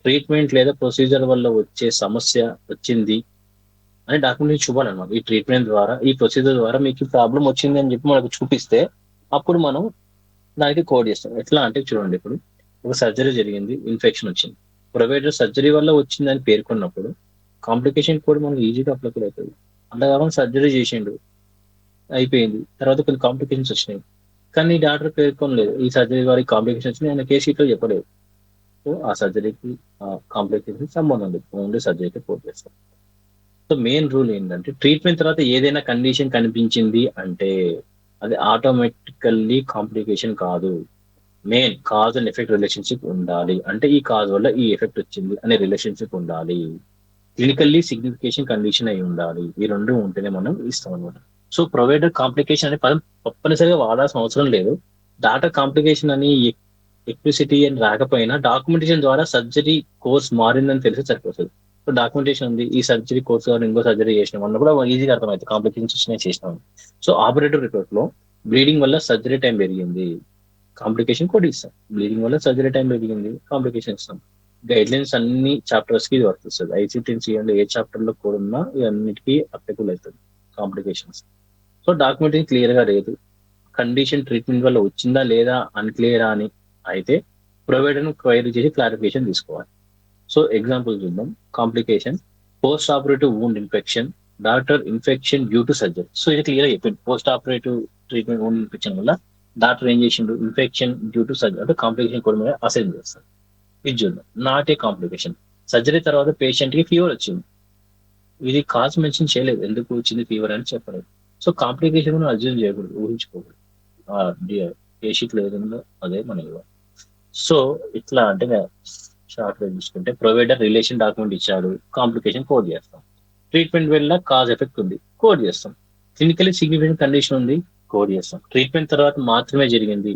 ట్రీట్మెంట్ లేదా ప్రొసీజర్ వల్ల వచ్చే సమస్య వచ్చింది అని డాక్యుమెంట్ చూపాలన్నమాట. ఈ ట్రీట్మెంట్ ద్వారా, ఈ ప్రొసీజర్ ద్వారా మీకు ప్రాబ్లం వచ్చింది అని చెప్పి మనకు చూపిస్తే అప్పుడు మనం దానికి కోడ్ చేస్తాం. ఎట్లా అంటే చూడండి, ఇప్పుడు ఒక సర్జరీ జరిగింది, ఇన్ఫెక్షన్ వచ్చింది. ప్రొవైడర్ సర్జరీ వల్ల వచ్చిందని పేర్కొన్నప్పుడు కాంప్లికేషన్ కోడ్ మనకు ఈజీగా అప్లికబుల్ అవుతుంది. అంత కాకుండా సర్జరీ చేసిండు, అయిపోయింది, తర్వాత కొన్ని కాంప్లికేషన్స్ వచ్చినాయి, కానీ డాక్టర్ పేర్కొనలేదు ఈ సర్జరీ వారికి కాంప్లికేషన్స్ వచ్చినాయి, ఆయన కేసు షీట్లో చెప్పలేదు. సో ఆ సర్జరీకి కాంప్లికేషన్ సంబంధం లేదు, ఓన్లీ సర్జరీకి కోడ్ చేస్తాం. సో మెయిన్ రూల్ ఏంటంటే ట్రీట్మెంట్ తర్వాత ఏదైనా కండిషన్ కనిపించింది అంటే అది ఆటోమేటికల్లీ కాంప్లికేషన్ కాదు. Main cause and effect relationship ఉండాలి. అంటే ఈ కాజ్ వల్ల ఈ ఎఫెక్ట్ వచ్చింది అనే రిలేషన్షిప్ ఉండాలి. క్లినికల్లీ సిగ్నిఫికేషన్ కండిషన్ అయి ఉండాలి. ఈ రెండు ఉంటేనే మనం ఇస్తాం అనమాట. సో ప్రొవైడర్ కాంప్లికేషన్ అనే పదం తప్పనిసరిగా వాడాల్సిన అవసరం లేదు. డాటా కాంప్లికేషన్ అని ఎక్విసిటీ అని రాకపోయినా డాక్యుమెంటేషన్ ద్వారా సర్జరీ కోర్స్ మారిందని తెలిసి సరిపోతుంది. సో డాక్యుమెంటేషన్ ఉంది, ఈ సర్జరీ కోర్స్ ద్వారా ఇంకో సర్జరీ చేసినాం అన్న కూడా ఈజీగా అర్థమవుతుంది కాంప్లికేషన్స్ వచ్చినాయి చేసినాం. సో ఆపరేటివ్ రిపోర్ట్ లో బ్లీడింగ్ వల్ల సర్జరీ టైం పెరిగింది, కాంప్లికేషన్ కోడ్ ఇస్తాం. బ్లీడింగ్ వల్ల సర్జరీ టైం పెరిగింది, కాంప్లికేషన్ ఇస్తాం. గైడ్ లైన్స్ అన్ని చాప్టర్స్ కి ఇది వర్తిస్తుంది. ICD-10 ఏ చాప్టర్ లో కోడ్ ఉన్నా ఇవన్నిటికీ అప్లికబుల్ అవుతుంది కాంప్లికేషన్స్. సో డాక్యుమెంటేషన్ క్లియర్ గా లేదు, కండిషన్ ట్రీట్మెంట్ వల్ల వచ్చిందా లేదా అన్క్లియరా అని అయితే ప్రొవైడర్ క్వైరీ చేసి క్లారిఫికేషన్ తీసుకోవాలి. సో ఎగ్జాంపుల్ చూద్దాం. Complication post operative wound infection, doctor infection due to surgery. So ఇది క్లియర్ చెప్పింది, post operative treatment wound infection వల్ల డాక్టర్ ఏం చేసిండు, ఇన్ఫెక్షన్ డ్యూ టు సర్జరీ అంటే కాంప్లికేషన్ కోడ్ మీద అసైన్ చేస్తారు. ఇది చూద్దాం. నాట్ ఏ కాంప్లికేషన్, సర్జరీ తర్వాత పేషెంట్ కి ఫీవర్ వచ్చింది, ఇది కాజ్ మెన్షన్ చేయలేదు, ఎందుకు వచ్చింది ఫీవర్ అని చెప్పలేదు. సో కాంప్లికేషన్ అజ్యూమ్ చేయకూడదు, ఊహించుకోకూడదు. ఏ షీట్ లేదందో అదే మన ఇవ్వాలి. సో ఇట్లా అంటే షార్ట్ గా చూసుకుంటే ప్రొవైడర్ రిలేషన్ డాక్యుమెంట్ ఇచ్చాడు, కాంప్లికేషన్ కోడ్ చేస్తాం. ట్రీట్మెంట్ వల్ల కాజ్ ఎఫెక్ట్ ఉంది, కోడ్ చేస్తాం. క్లినికలీ సిగ్నిఫికెంట్ కండిషన్ ఉంది, కోడ్ చేస్తాం. ట్రీట్మెంట్ తర్వాత మాత్రమే జరిగింది,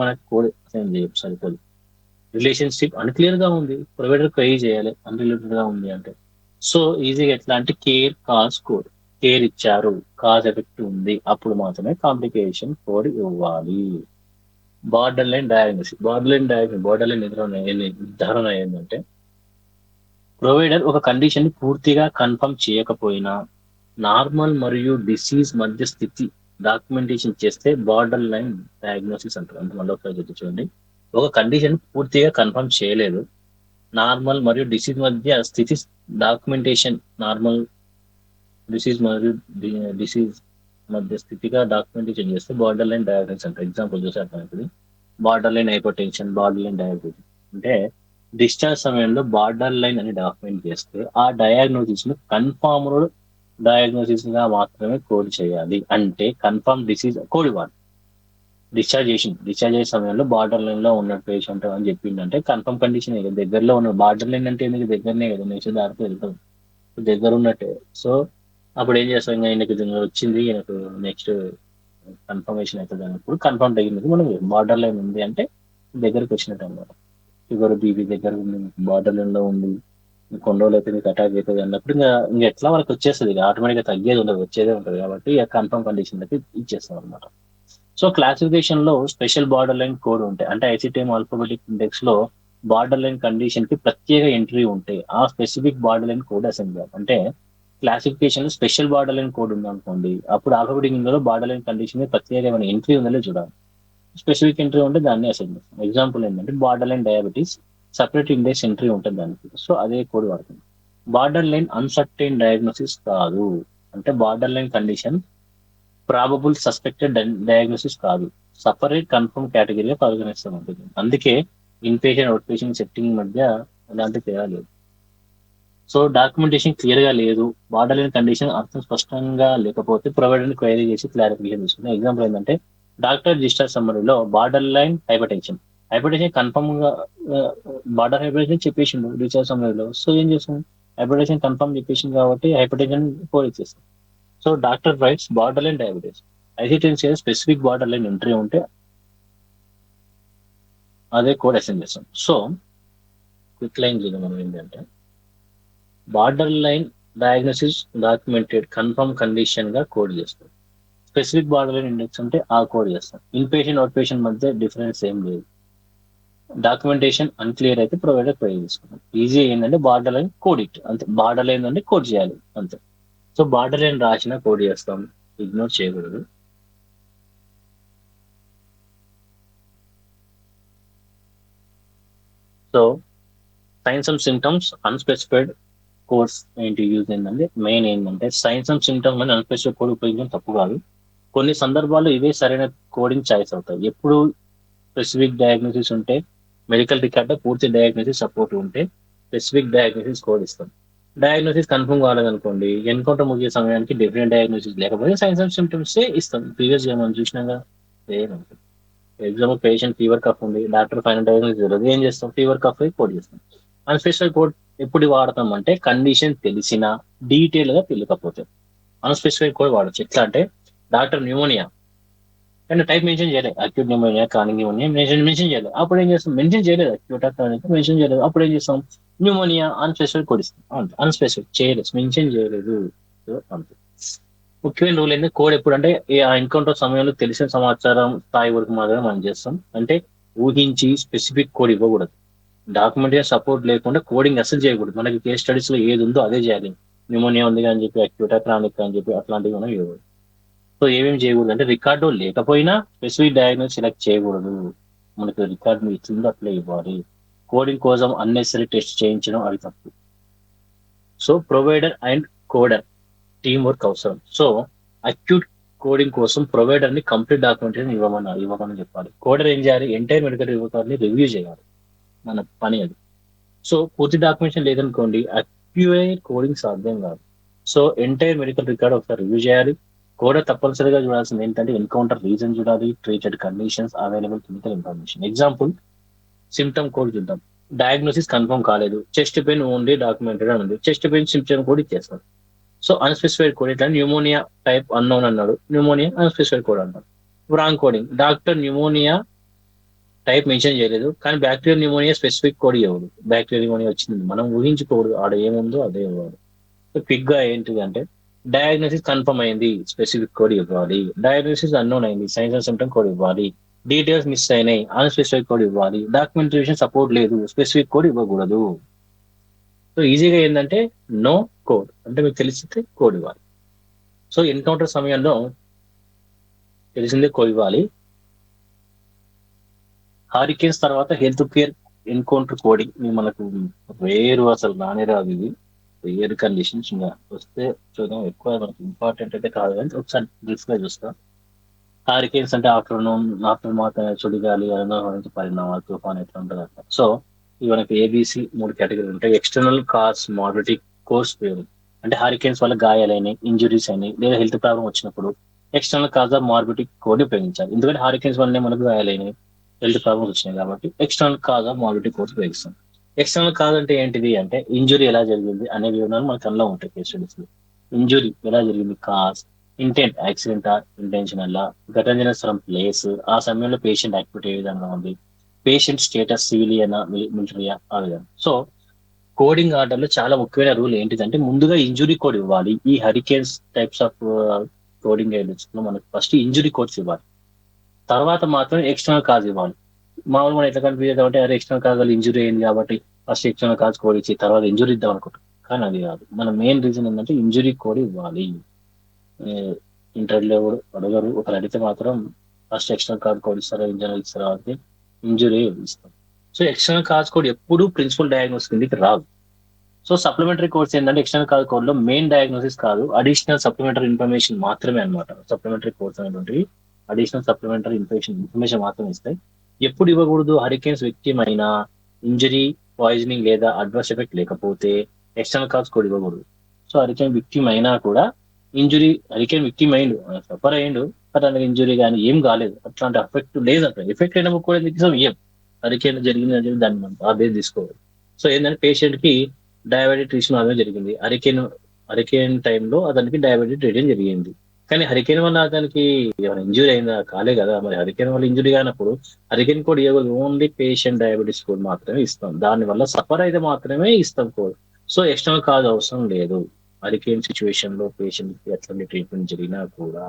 మనకు కోడ్ అసైన్ చేయడం సరిపోదు. రిలేషన్షిప్ అన్క్లియర్ గా ఉంది, ప్రొవైడర్ క్వైరీ చేయాలి అన్రిలేటెడ్ గా ఉంది అంటే. సో ఈజీగా ఎట్లా అంటే కేర్ కాజ్ కోడ్, కేర్ ఇచ్చారు, కాజ్ ఎఫెక్ట్ ఉంది, అప్పుడు మాత్రమే కాంప్లికేషన్ కోడ్ ఇవ్వాలి. Border line diagnosis, border line నిర్ధారణ ఏంటంటే ప్రొవైడర్ ఒక కండిషన్ పూర్తిగా కన్ఫర్మ్ చేయకపోయినా నార్మల్ మరియు డిసీజ్ మధ్య స్థితి డాక్యుమెంటేషన్ చేస్తే బార్డర్ లైన్ డయాగ్నోసిస్ అంటారు. అంటే మళ్ళీ ఒకసారి చూడండి, ఒక కండిషన్ పూర్తిగా కన్ఫర్మ్ చేయలేదు, నార్మల్ మరియు డిసీజ్ మధ్య స్థితి డాక్యుమెంటేషన్, నార్మల్ డిసీజ్ మరియు డిసీజ్ మధ్య స్థితిగా డాక్యుమెంటేషన్ చేస్తే బార్డర్ లైన్ డయాగ్నోసిస్ అంటారు. ఎగ్జాంపుల్ చూసారు, border line hyper tension, border line diabetes. అంటే డిశ్చార్జ్ సమయంలో బార్డర్ లైన్ అని డాక్యుమెంట్ చేస్తే ఆ డయాగ్నోసిస్ ను కన్ఫర్మ్డ్ డయాగ్నోసిస్ గా మాత్రమే కోడ్ చేయాలి. అంటే కన్ఫర్మ్ డిసీజ్ కోడ్ ఇవ్వాలి. డిశ్చార్జ్ చేసే సమయంలో బార్డర్ లైన్ లో ఉన్న పేషెంట్ అని చెప్పిందంటే కన్ఫర్మ్ కండిషన్ దగ్గరలో ఉన్న బార్డర్ లైన్ అంటే మీకు దగ్గరనే కదా, నెక్స్ట్ దానికి వెళ్తాం, దగ్గర ఉన్నట్టే. సో అప్పుడు ఏం చేస్తాం, ఇంకా ఈయనకు వచ్చింది, ఈయనకు నెక్స్ట్ కన్ఫర్మేషన్ అవుతుంది అన్నప్పుడు కన్ఫర్మ్ అయ్యింది, మనం బార్డర్ లైన్ ఉంది అంటే దగ్గరకు వచ్చినట్టు అన్నమాట. షుగర్ బీపీ దగ్గర ఉంది, బార్డర్ లైన్ లో ఉంది, కొన్ని రోజులు అయితే మీకు అటాక్ అవుతుంది అన్నప్పుడు ఇంకా ఎట్లా వాళ్ళకి వచ్చేస్తుంది, ఆటోమేటిక్ గా తగ్గేది ఉండదు, వచ్చేదే ఉంటుంది. కాబట్టి కన్ఫర్మ్ కండిషన్ అయితే ఇచ్చేస్తాం అనమాట. సో క్లాసిఫికేషన్ లో స్పెషల్ బార్డర్ లైన్ కోడ్ ఉంటాయి. అంటే ఐసిటిఎం ఆల్ఫాబెటిక్ ఇండెక్స్ లో బార్డర్ లైన్ కండిషన్ కి ప్రత్యేక ఎంట్రీ ఉంటాయి. ఆ specific border line code assign చేయాలి. అంటే క్లాసిఫికేషన్ లో స్పెషల్ బార్డర్ లైన్ కోడ్ ఉంది అనుకోండి, అప్పుడు ఆల్ఫాబెటిక్ లో బార్డర్ లైన్ కండిషన్ మీద ప్రత్యేకమైన ఎంట్రీ ఉందో చూడాలి. స్పెసిఫిక్ ఎంట్రీ ఉంటే దాన్ని అసైన్ చేస్తాం. ఎగ్జాంపుల్ ఏంటంటే borderline diabetes separate index entry ఉంటుంది దానికి, సో అదే కోడ్ వాడుతుంది. బార్డర్ లైన్ అన్సర్టైన్ డయాగ్నోసిస్ కాదు, అంటే border line condition probable suspected diagnosis కాదు, సపరేట్ కన్ఫర్మ్ కేటగిరీగా పరిగణిస్తూ ఉంటుంది. అందుకే in patient out patient setting మధ్య అలాంటి తేడా లేదు. సో డాక్యుమెంటేషన్ క్లియర్ గా లేదు, బార్డర్ లైన్ కండిషన్ అర్థం స్పష్టంగా లేకపోతే ప్రొవైడర్ క్వైరీ చేసి క్లారిఫికేషన్ తీసుకుంటాం. ఎగ్జాంపుల్ ఏంటంటే డాక్టర్ డిశ్చార్జ్ సమ్మరీలో borderline hypertension, hypertension confirm గా బార్డర్ హైపర్టెన్షన్ చెప్పేసిండు డిశ్చార్జ్ సమ్మరీలో, సో ఏం చేస్తాం, హైపర్టెన్షన్ కన్ఫర్మ్ చెప్పేసింది కాబట్టి హైపర్టెన్షన్ కోడ్ ఇచ్చేస్తాం. So doctor writes borderline diabetes, ఐసిటెన్సీ స్పెసిఫిక్ బార్డర్ లైన్ ఎంట్రీ ఉంటే అదే కోడ్ అసైన్ చేస్తాం. సో క్విక్ లైన్ చూద్దాం మనం ఏంటంటే borderline diagnosis documented confirm condition గా కోడ్ చేస్తాం. స్పెసిఫిక్ బార్డర్ లైన్ ఇండెక్స్ ఉంటే ఆ కోడ్ చేస్తాం. ఇన్ పేషెంట్ అవుట్ పేషెంట్ మధ్య డిఫరెన్స్ ఏం లేదు. డాక్యుమెంటేషన్ అన్క్లియర్ అయితే ప్రొవైడర్ క్వైరీ చేసుకుంటాం. ఈజీ ఏంటంటే బార్డర్ లైన్ కోడ్ ఇట్ అంతే, బార్డర్ లైన్ అంటే కోడ్ చేయాలి అంతే. సో బార్డర్ లైన్ రాసిన కోడ్ చేస్తాం, ఇగ్నోర్ చేయకూడదు. So science and symptoms unspecified codes ఏంటి యూజ్ ఏంటంటే మెయిన్ ఏంటంటే సైన్స్ అండ్ సిమ్టమ్స్ అని అన్స్పెసిఫైడ్ కోడ్ ఉపయోగించడం తప్పు కాదు. కొన్ని సందర్భాల్లో ఇవే సరైన కోడింగ్ చాయిస్ అవుతాయి. ఎప్పుడు స్పెసిఫిక్ డయాగ్నోసిస్ ఉంటే మెడికల్ రికార్డ్ పూర్తి డయాగ్నోసిస్ సపోర్ట్ ఉంటే స్పెసిఫిక్ డయాగ్నోసిస్ కోడ్ ఇస్తాం. డయాగ్నోసిస్ కన్ఫర్మ్ కాలేదనుకోండి, ఎన్కౌంటర్ ముగిసే సమయానికి డెఫినెట్ డయాగ్నోసిస్ లేకపోతే సైన్స్ అండ్ సిమ్టమ్స్ ఇస్తాం. ప్రీవియస్ గా మనం చూసినాగా సేమ్ ఉంటుంది. ఎగ్జాంపుల్ పేషెంట్ ఫీవర్ కఫ్ ఉంది, డాక్టర్ ఫైనల్ డయాగ్నోసిస్ తెలియదు, ఏం చేస్తాం, ఫీవర్ కఫ్ కోడ్ చేస్తాం. అన్స్పెసిఫైడ్ కోడ్ ఎప్పుడు వాడతాం అంటే కండిషన్ తెలిసినా డీటెయిల్ గా తెలియకపోతే అన్స్పెసిఫైడ్ కోడ్ వాడచ్చు. ఎట్లా అంటే డాక్టర్ న్యూమోనియా కానీ టైప్ మెన్షన్ చేయలేదు, acute pneumonia chronic pneumonia mention చేయలేదు, అప్పుడు ఏం చేస్తాం, మెన్షన్ చేయలేదు అక్యూట్ క్రానిక్ మెన్షన్ చేయలేదు, అప్పుడు ఏం చేస్తాం, న్యూమోనియా అన్స్పెసిఫైడ్ కోడ్ ఇస్తాం. అన్స్పెసిఫైడ్ చేయలేదు, మెన్షన్ చేయలేదు అంతే. ముఖ్యమైన రూల్ ఏంటంటే కోడ్ ఎప్పుడు అంటే ఆ ఎన్కౌంటర్ సమయంలో తెలిసిన సమాచారం స్థాయి వరకు మాత్రమే మనం చేస్తాం. అంటే ఊహించి స్పెసిఫిక్ కోడ్ ఇవ్వకూడదు. డాక్యుమెంటేషన్ సపోర్ట్ లేకుండా కోడింగ్ అసలు చేయకూడదు. మనకి కేస్ స్టడీస్ లో ఏది ఉందో అదే చేయాలి. న్యూమోనియా ఉంది అని చెప్పి అక్యూట్ క్రానిక్ అని చెప్పి అట్లాంటివి మనం ఇవ్వకూడదు. సో ఏమేమి చేయకూడదు అంటే రికార్డు లేకపోయినా స్పెసిఫిక్ డయాగ్నోస్ సెలెక్ట్ చేయకూడదు. మనకి రికార్డు ఇచ్చిందో అట్లే ఇవ్వాలి. కోడింగ్ కోసం అన్నెసరీ టెస్ట్ చేయించడం అది తప్పు. So provider and కోడర్ team work అవసరం. సో అక్యూట్ కోడింగ్ కోసం ప్రొవైడర్ ని కంప్లీట్ డాక్యుమెంటేషన్ ఇవ్వమని చెప్పాలి. కోడర్ ఏం చేయాలి, ఎంటైర్ మెడికల్ రికార్డ్ ని రివ్యూ చేయాలి, మన పని అది. సో పూర్తి డాక్యుమెంటేషన్ లేదనుకోండి అక్యూరేట్ కోడింగ్ సాధ్యం కాదు. సో ఎంటైర్ మెడికల్ రికార్డ్ ఒకసారి రివ్యూ చేయాలి. కోడర్ తప్పనిసరిగా చూడాల్సింది ఏంటంటే ఎన్కౌంటర్ రీజన్ చూడాలి, treated conditions, available clinical information. Example symptom code చూద్దాం. డయాగ్నోసిస్ కన్ఫర్మ్ కాలేదు, చెస్ట్ పెయిన్ ఓన్లీ డాక్యుమెంటెడ్ అని ఉంది, చెస్ట్ పెయిన్ సిమ్టమ్ కోడ్ ఇచ్చేస్తాం. సో అన్స్పెసిఫైడ్ కోడ్ ఇట్లా న్యూమోనియా టైప్ అన్నోన్ అన్నాడు, న్యూమోనియా అన్స్పెసిఫైడ్ కోడ్ అన్నాడు. Wrong coding, doctor pneumonia type mention చేయలేదు కానీ బ్యాక్టీరియల్ న్యూమోనియా స్పెసిఫిక్ కోడ్ ఇవ్వడు, బ్యాక్టీరియల్ న్యూమోనియా వచ్చింది మనం ఊహించుకోడు, ఆడ ఏముందో అదే ఇవ్వాలి. సో క్విక్ గా ఏంటిది అంటే డయాగ్నోసిస్ కన్ఫర్మ్ అయింది, స్పెసిఫిక్ కోడ్ ఇవ్వాలి. డయాగ్నోసిస్ అన్నోన్ అయింది, సైన్స్ అండ్ సిమ్టమ్ కోడ్ ఇవ్వాలి. డీటెయిల్స్ మిస్ అయినాయి, అన్స్పెసిఫిక్ కోడ్ ఇవ్వాలి. డాక్యుమెంటేషన్ సపోర్ట్ లేదు, స్పెసిఫిక్ కోడ్ ఇవ్వకూడదు. సో ఈజీగా ఏంటంటే నో కోడ్ అంటే మీకు తెలిస్తే కోడ్ ఇవ్వాలి. సో ఎన్కౌంటర్ సమయంలో తెలిసిందే ఇవ్వాలి. హారికేన్స్ తర్వాత హెల్త్ కేర్ ఎన్కౌంటర్ కోడింగ్ మనకు వేరు, అసలు రానే రాదు ఇది. రేర్ కండిషన్స్ వస్తే చూద్దాం. ఎక్కువ మనకు ఇంపార్టెంట్ అయితే కాదు, కానీ ఒకసారి బ్రీఫ్ గా చూస్తాం. హారికేన్స్ అంటే ఆఫ్టర్ మాత్రమే సుడిగాలి, అనుభవించే పరిణామాలు, తుఫాన్ ఎట్లా ఉంటుంది అట్లా. సో ఇవి మనకి ఏబిసి 3 కేటగిరీ ఉంటాయి. ఎక్స్టర్నల్ కాజ్ మాడిటీ కోర్స్ పేరు అంటే హారికేన్స్ వల్ల గాయాలైన, ఇంజురీస్ అయినాయి, లేదా హెల్త్ ప్రాబ్లం వచ్చినప్పుడు ఎక్స్టర్నల్ కాజ్ ఆఫ్ మార్బిటీ కోడ్ ఉపయోగించాలి. ఎందుకంటే హారికేన్స్ వల్లనే మనకు గాయాలైనవి, హెల్త్ ప్రాబ్లమ్స్ వచ్చినాయి కాబట్టి ఎక్స్టర్నల్ కాజ్ ఆఫ్ మార్బిటీ కోడ్ ఉపయోగిస్తాం. ఎక్స్టర్నల్ కాజ్ అంటే ఏంటిది అంటే ఇంజురీ ఎలా జరిగింది అనే వివరాలు మన కళ్ళలో ఉంటాయి కేస్ స్టడీస్ లో. ఇంజురీ ఎలా జరిగింది, కాజ్, ఇంటెంట్, యాక్సిడెంట్ ఇంటెన్షనల్, ఘటన ఫ్రమ్ ప్లేస్, ఆ సమయంలో పేషెంట్ యాక్టివిటీ ఏ విధంగా ఉంది, పేషెంట్ స్టేటస్ సివిలియనా మిలిటరీయా, ఆ విధంగా. సో కోడింగ్ ఆర్డర్ లో చాలా ముఖ్యమైన రూల్ ఏంటిదంటే ముందుగా ఇంజురీ కోడ్ ఇవ్వాలి. ఈ Hurricanes types of coding guidance లో మనకు ఫస్ట్ ఇంజురీ కోడ్స్ ఇవ్వాలి, తర్వాత మాత్రం ఎక్స్టర్నల్ కాజ్ ఇవ్వాలి. మామూలుగా మనం ఎట్లా కన్ఫ్యూజ్ అవుతామంటే అరే ఎక్స్టర్నల్ కాజ్ వల్ల ఇంజురీ అయింది కాబట్టి ఫస్ట్ ఎక్స్టర్నల్ కాజ్ కోడ్ ఇచ్చి తర్వాత ఇంజురీ ఇద్దాం అనుకుంటాం. కానీ అది కాదు. మన మెయిన్ రీజన్ ఏంటంటే ఇంజురీ కోడ్ ఇవ్వాలి. ఇంటర్వ్యూలో కూడా అడగరు, ఒకరు అడిగితే మాత్రం ఫస్ట్ ఎక్స్టర్నల్ కాజ్ కోడ్ ఇస్తారా ఇంజనరల్ ఇస్తారా అంటే ఇంజురీ ఇస్తాం. సో ఎక్స్టర్నల్ కాజ్ కోడ్ ఎప్పుడు ప్రిన్సిపల్ డయాగ్నోస్ కిందకి రాదు. సో సప్లిమెంటరీ కోడ్స్ ఏంటంటే ఎక్స్టర్నల్ కాజ్ కోడ్ లో మెయిన్ డయాగ్నోసిస్ కాదు, అడిషనల్ సప్లిమెంటరీ ఇన్ఫర్మేషన్ మాత్రమే అనమాట. సప్లిమెంటరీ కోడ్స్ అనేటువంటి అడిషనల్ సప్లిమెంటరీ ఇన్ఫర్మేషన్ మాత్రమే ఇస్తాయి. ఎప్పుడు ఇవ్వకూడదు, హరికేన్స్ విక్టిమ్ అయినా, ఇంజరీ, పాయిజనింగ్ లేదా అడ్వర్స్ ఎఫెక్ట్ లేకపోతే ఎక్స్టర్నల్ కాజ్ కోడ్ ఇవ్వకూడదు. సో హరికేన్ విక్టిమ్ అయినా కూడా ఇంజురీ, హరికేన్ విక్టిమ్ అయిండు, సఫర్ అయ్యిండు, అతనికి ఇంజురీ కానీ ఏం కాలేదు, అట్లాంటి ఎఫెక్ట్ లేదంట. ఎఫెక్ట్ అయినప్పుడు కూడా నిజం ఏం హరికేన్ జరిగింది అని చెప్పి దాన్ని మనం ఆ బేస్ తీసుకోవాలి. సో ఏంటంటే పేషెంట్ కి డయాబెటిక్ ట్రీట్మెంట్ అనేది జరిగింది. హరికేన్ టైంలో అతనికి డయాబెటిక్ ట్రీట్మెంట్ జరిగింది. కానీ హరికేన్ వల్ల అతనికి ఏమైనా ఇంజురీ అయిందా, కాలే కదా. మరి హరికేన్ వల్ల ఇంజురీ కానప్పుడు హరికేన్ కోడ్ ఇవ్వదు, ఓన్లీ పేషెంట్ డయాబెటీస్ కోడ్ మాత్రమే ఇస్తాం. దాని వల్ల సఫర్ అయితే మాత్రమే ఇస్తాం కోడ్. సో ఎక్స్టర్నల్ కాజ్ అవసరం లేదు. హరికేన్ సిచ్యువేషన్ లో పేషెంట్ కి ఎట్లాంటి ట్రీట్మెంట్ జరిగినా కూడా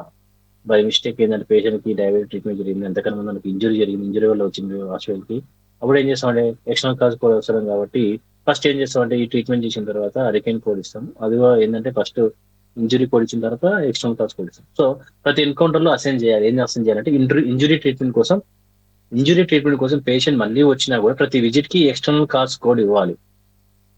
బై మిస్టేక్ ఏంటంటే పేషెంట్ కి డయాబెటిక్ ట్రీట్మెంట్ జరిగింది, ఎంతకన్నా మనకి ఇంజురీ జరిగింది, ఇంజురీ వల్ల వచ్చింది హాస్పిటల్ కి, అప్పుడు ఏం చేస్తామంటే ఎక్స్టర్నల్ కాజ్ కోడ్ అవసరం కాబట్టి ఫస్ట్ ఏం చేస్తామంటే ఈ ట్రీట్మెంట్ చేసిన తర్వాత హరికేన్ కోడ్ ఇస్తాం. అది ఏంటంటే ఫస్ట్ ఇంజురీ కోడ్ ఇచ్చిన తర్వాత ఎక్స్టర్నల్ కాజ్ కోడ్ ఇస్తాం. సో ప్రతి ఎన్కౌంటర్ లో అసైన్ చేయాలి. ఏం అసైన్ చేయాలంటే ఇంజురీ ట్రీట్మెంట్ కోసం పేషెంట్ మళ్ళీ వచ్చినా కూడా ప్రతి విజిట్ కి ఎక్స్టర్నల్ కాజ్ కోడ్ ఇవ్వాలి.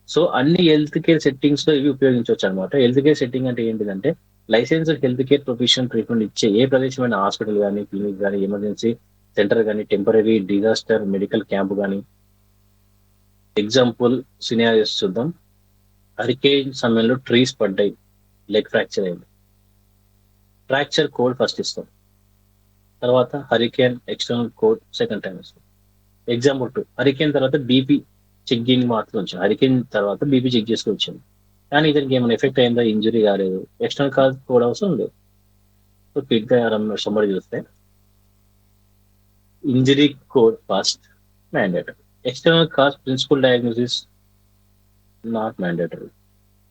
సో అన్ని హెల్త్ కేర్ సెట్టింగ్స్ లో ఇవి ఉపయోగించవచ్చు అనమాట. హెల్త్ కేర్ సెట్టింగ్ అంటే ఏంటిదంటే licensed health care professional treatment ఇచ్చే ఏ ప్రదేశమైన హాస్పిటల్ కానీ, క్లినిక్ కానీ, ఎమర్జెన్సీ సెంటర్ కానీ, టెంపరీ డిజాస్టర్ మెడికల్ క్యాంప్ కానీ. ఎగ్జాంపుల్ సినారియోస్ చూద్దాం. హరికేన్ సమయంలో ట్రీస్ పడ్డాయి, లెగ్ ఫ్రాక్చర్ అయింది, ఫ్రాక్చర్ కోడ్ ఫస్ట్ ఇస్తాం, తర్వాత hurricane external code second time ఇస్తాం. ఎగ్జాంపుల్ 2, హరికేన్ తర్వాత బీపీ చెక్ మాత్రం వచ్చింది. హరికేన్ తర్వాత బీపీ చెక్ చేసుకుని వచ్చింది, కానీ ఇతనికి ఏమైనా ఎఫెక్ట్ అయిందా, ఇంజురీ కాలేదు, ఎక్స్టర్నల్ కాజ్ కోడ్ అవసరం లేదు. సో క్విక్ గా సమ్మరీ చూస్తే injury code first mandatory, external cause principal diagnosis not mandatory.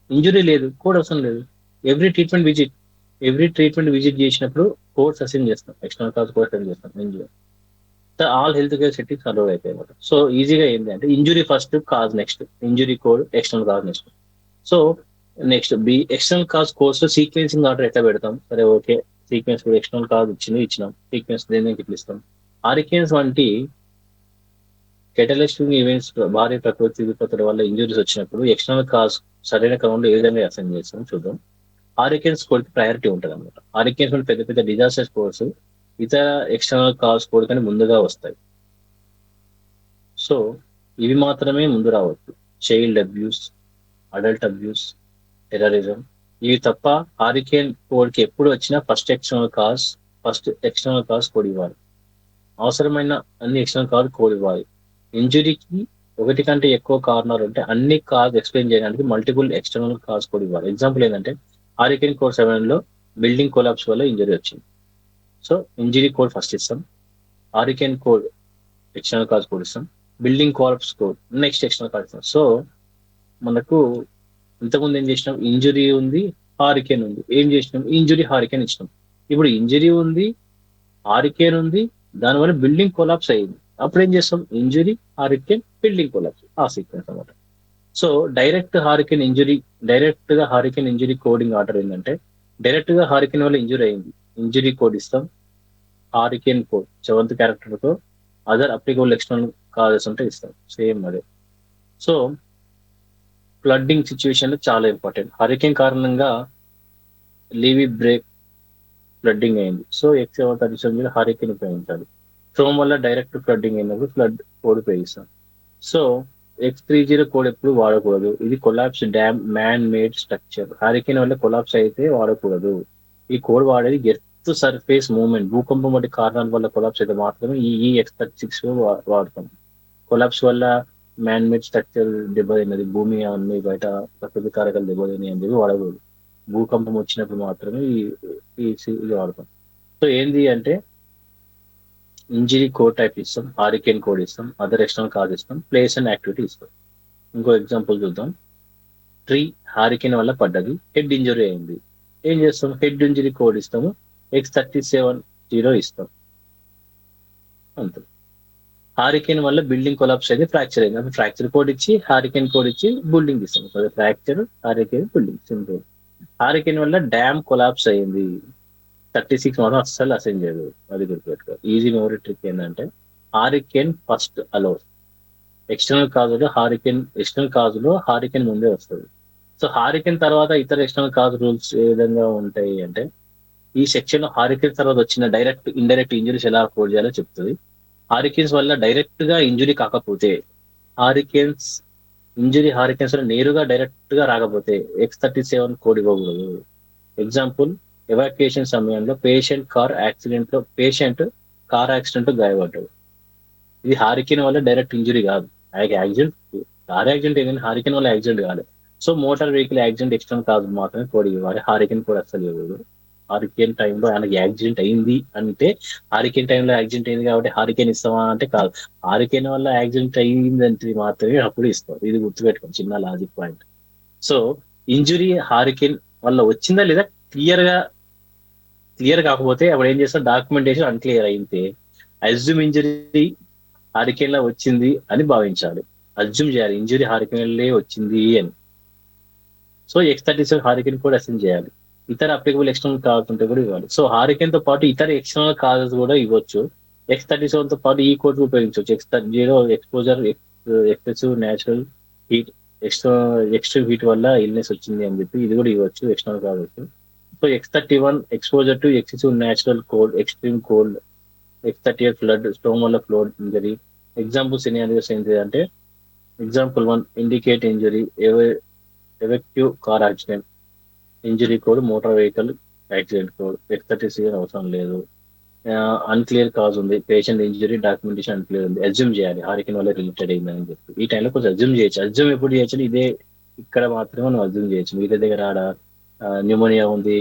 Injury లేదు, కోడ్ అవసరం లేదు. ఎవ్రీ ట్రీట్మెంట్ విజిట్ చేసినప్పుడు కోడ్స్ అసైన్ చేస్తాం, ఎక్స్టర్నల్ కాజ్ కోడ్ అసైన్ చేస్తాం. Injury all health care settings allowed అవుతాయి అన్నమాట. సో ఈజీగా ఏంటి అంటే injury first, cause next, injury code, external cause next. So next external cause course లో సీక్వెన్సింగ్ ఆర్డర్ ఎట్లా పెడతాం, సరే ఓకే, సీక్వెన్స్ ఎక్స్టర్నల్ కాజ్ ఇచ్చినాం, సీక్వెన్స్ దేనికి ఇట్లా ఇస్తాం. హారికేన్స్ వంటి కెటలిస్టిక్ ఈవెంట్స్, భారీ ప్రకృతి విపత్తుల వల్ల ఇంజురీస్ వచ్చినప్పుడు ఎక్స్టర్నల్ కాజ్ సరైన క్రమంలో ఏ విధంగా అసైన్ చేస్తాం చూద్దాం. హారికేన్స్ కోడ్ కి ప్రయారిటీ ఉంటుంది అనమాట. హారికేన్స్ పెద్ద పెద్ద డిజాస్టర్స్ కోడ్స్ ఇతర ఎక్స్టర్నల్ కాజ్ కోడ్ కానీ ముందుగా వస్తాయి. సో ఇవి మాత్రమే ముందు రావచ్చు. Child abuse, adult abuse, terrorism, ఇవి తప్ప హారికేన్ కోడ్ కి ఎప్పుడు వచ్చినా ఫస్ట్ ఎక్స్టర్నల్ కాజ్ కోడ్ ఇవ్వాలి. అవసరమైన అన్ని ఎక్స్టర్నల్ కాజ్ కోడ్ ఇవ్వాలి. ఇంజురీకి ఒకటి కంటే ఎక్కువ కారణాలు ఉంటే అన్ని కాజ్ ఎక్స్ప్లెయిన్ చేయడానికి మల్టిపుల్ ఎక్స్టర్నల్ కాజ్ కోడ్ ఇవ్వాలి. ఎగ్జాంపుల్ ఏంటంటే హారికేన్ కోడ్ 7 లో బిల్డింగ్ కొలాప్స్ వల్ల ఇంజరీ వచ్చింది. సో ఇంజరీ కోడ్ ఫస్ట్ ఇస్తాం, హారికేన్ కోడ్ ఎక్స్టర్నల్ కాజ్ కోడ్ ఇస్తాం, building collapse code next external cause ఇస్తాం. సో మనకు ఇంతకుముందు ఏం చేసినాం, ఇంజరీ ఉంది, హారికేన్ ఉంది, ఏం చేసినాం, ఇంజరీ హారికేన్ ఇచ్చినాం. ఇప్పుడు ఇంజరీ ఉంది, హారికేన్ ఉంది, దానివల్ల బిల్డింగ్ కొలాప్స్ అయ్యింది, అప్పుడు ఏం చేస్తాం, ఇంజరీ, హారికేన్, బిల్డింగ్ కొలాప్స్, ఆ సీక్వెన్స్ అనమాట. సో డైరెక్ట్ గా హారికేన్ ఇంజరీ కోడింగ్ ఆర్డర్ ఏంటంటే డైరెక్ట్ గా హారికేన్ వల్ల ఇంజురీ అయింది, ఇంజురీ కోడ్ ఇస్తాం. హారికేన్ కోడ్ 7th క్యారెక్టర్ తో అదర్ అప్లికబుల్ ఎక్స్టర్నల్ కాజెస్ ఉంటే ఇస్తాం, సేమ్ అదే. సో ఫ్లడ్డింగ్ సిచ్యువేషన్ చాలా ఇంపార్టెంట్. హరికేన్ కారణంగా లీవీ బ్రేక్ ఫ్లడ్డింగ్ అయింది, సో X737 మీద హారికేన్ ఉపయోగించాలి. స్టోమ్ వల్ల డైరెక్ట్ ఫ్లడ్డింగ్ అయినప్పుడు ఫ్లడ్ కోడ్ ఉపయోగిస్తాం. సో X30 కోడ్ ఎప్పుడు వాడకూడదు, ఇది collapse dam man made structure. Hurricane వల్ల కొలాప్స్ అయితే వాడకూడదు. ఈ కోడ్ వాడేది ఎర్త్ సర్ఫేస్ మూవ్మెంట్, భూకంపం వంటి కారణాల వల్ల కొలాప్స్ అయితే మాత్రమే ఈ X36 వాడతాం. కొలాప్స్ వల్ల మ్యాన్ మేడ్ స్ట్రక్చర్ దెబ్బతిన్నది, భూమి అన్ని బయట ప్రకృతి కారకాలు దెబ్బతిన్నాయి అని చెప్పి వాడకూడదు. భూకంపం వచ్చినప్పుడు మాత్రమే ఇది వాడతాం. సో ఏంది అంటే ఇంజరీ కోడ్ టైప్ ఇస్తాం, హారికేన్ కోడ్ ఇస్తాం, అదర్ ఎక్స్టర్నల్ కాజ్ ఇస్తాం, ప్లేస్ అండ్ యాక్టివిటీ ఇస్తాం. ఇంకో ఎగ్జాంపుల్ చూద్దాం. ట్రీ హారికేన్ వల్ల పడ్డది, హెడ్ ఇంజరీ అయింది. ఏం చేస్తాం, హెడ్ ఇంజరీ కోడ్ ఇస్తాము, X370 ఇస్తాం, అంతే. హారికేన్ వల్ల బిల్డింగ్ కొలాప్స్ అయితే ఫ్రాక్చర్ అయింది, అప్పుడు ఫ్రాక్చర్ కోడ్ ఇచ్చి హారికేన్ కోడ్ ఇచ్చి బిల్డింగ్ ఇస్తాం. Fracture, hurricane, building, simple. Hurricane వల్ల డ్యామ్ కొలాప్స్ అయింది, 36 మాత్రం అస్సలు అసైన్ చేయదు, అది గుర్తుపెట్టుకో. ఈజీ మెమరీ ట్రిక్ ఏంటంటే హారికేన్ ఫస్ట్ అలౌస్, ఎక్స్టర్నల్ కాజ్ లో హారికేన్ ముందే వస్తుంది. సో హారికేన్ తర్వాత ఇతర ఎక్స్టర్నల్ కాజ్ రూల్స్ ఏ విధంగా ఉంటాయి అంటే, ఈ సెక్షన్ లో హారికేన్ తర్వాత వచ్చిన డైరెక్ట్ ఇండైరెక్ట్ ఇంజరీస్ ఎలా కోడ్ చేయాలో చెప్తుంది. హారికేన్స్ వల్ల డైరెక్ట్ గా ఇంజురీ కాకపోతే, హారికేన్స్ వల్ల నేరుగా డైరెక్ట్ గా రాకపోతే X37 కోడ్ ఇవ్వకూడదు. ఎగ్జాంపుల్, ఎవాక్యుయేషన్ సమయంలో పేషెంట్ కార్ యాక్సిడెంట్ గాయపడ్డాడు, ఇది హారికేన్ వల్ల డైరెక్ట్ ఇంజురీ కాదు. యాక్సిడెంట్, కార్ యాక్సిడెంట్ ఏంటంటే హారికేన్ వల్ల యాక్సిడెంట్ కాదు. So motor vehicle accident external cause మాత్రమే కోడ్ ఇవ్వాలి, హారికేన్ కోడ్ అస్సలు ఇవ్వదు. హారికేన్ టైంలో ఆయనకి యాక్సిడెంట్ అయింది అంటే, హారికేన్ టైంలో యాక్సిడెంట్ అయింది కాబట్టి హారికేన్ ఇస్తామా అంటే కాదు, హారికేన్ వల్ల యాక్సిడెంట్ అయిందంటే మాత్రమే అప్పుడు ఇస్తాం. ఇది గుర్తుపెట్టుకోండి, చిన్న లాజిక్ పాయింట్. సో ఇంజురీ హారికేన్ వల్ల వచ్చిందా లేదా క్లియర్ కాకపోతే అప్పుడు ఏం చేస్తాం, డాక్యుమెంటేషన్ అన్క్లియర్ అయితే అజ్యూమ్ ఇంజరీ హారికేన్ లో వచ్చింది అని భావించాలి, అజ్యూమ్ చేయాలి ఇంజురీ హారికేన్ లే వచ్చింది అని. సో X37 హారికేన్ కూడా అసైన్ చేయాలి, ఇతర అప్లికబుల్ ఎక్స్టర్నల్ కాజ్ ఉంటే కూడా ఇవ్వాలి. సో హారికేన్ తో పాటు ఇతర ఎక్స్టర్నల్ కాజెస్ కూడా ఇవ్వచ్చు. X37 తో పాటు ఈ కోడ్ ఉపయోగించవచ్చు. X30 exposure, excessive natural heat, extreme heat వల్ల ఇల్నెస్ వచ్చింది అని చెప్పి ఇది కూడా ఇవ్వచ్చు external causes. So X31 exposure to excessive natural cold, extreme cold. X38 flood, storm వల్ల ఫ్లోడ్ ఇంజరీ. ఎగ్జాంపుల్ సినారియోస్ ఏంటి అంటే, ఎగ్జాంపుల్ 1 ఇండికేట్ ఇంజరీ, ఎవెక్టివ్ car accident, injury code motor vehicle accident code. X37 అవసరం లేదు. అన్క్లియర్ కాజ్ ఉంది, patient injury documentation unclear ఉంది, assume చేయాలి hurricane వల్ల రిలేటెడ్ అయిందని చెప్పి. ఈ టైంలో కొంచెం అజ్యూమ్ చేయొచ్చు, అజ్యూమ్ ఎప్పుడు చేయొచ్చు, ఇదే ఇక్కడ మాత్రమే మనం అజ్యూమ్ చేయొచ్చు. మీ దగ్గర ఆడ న్యూమోనియా ఉంది,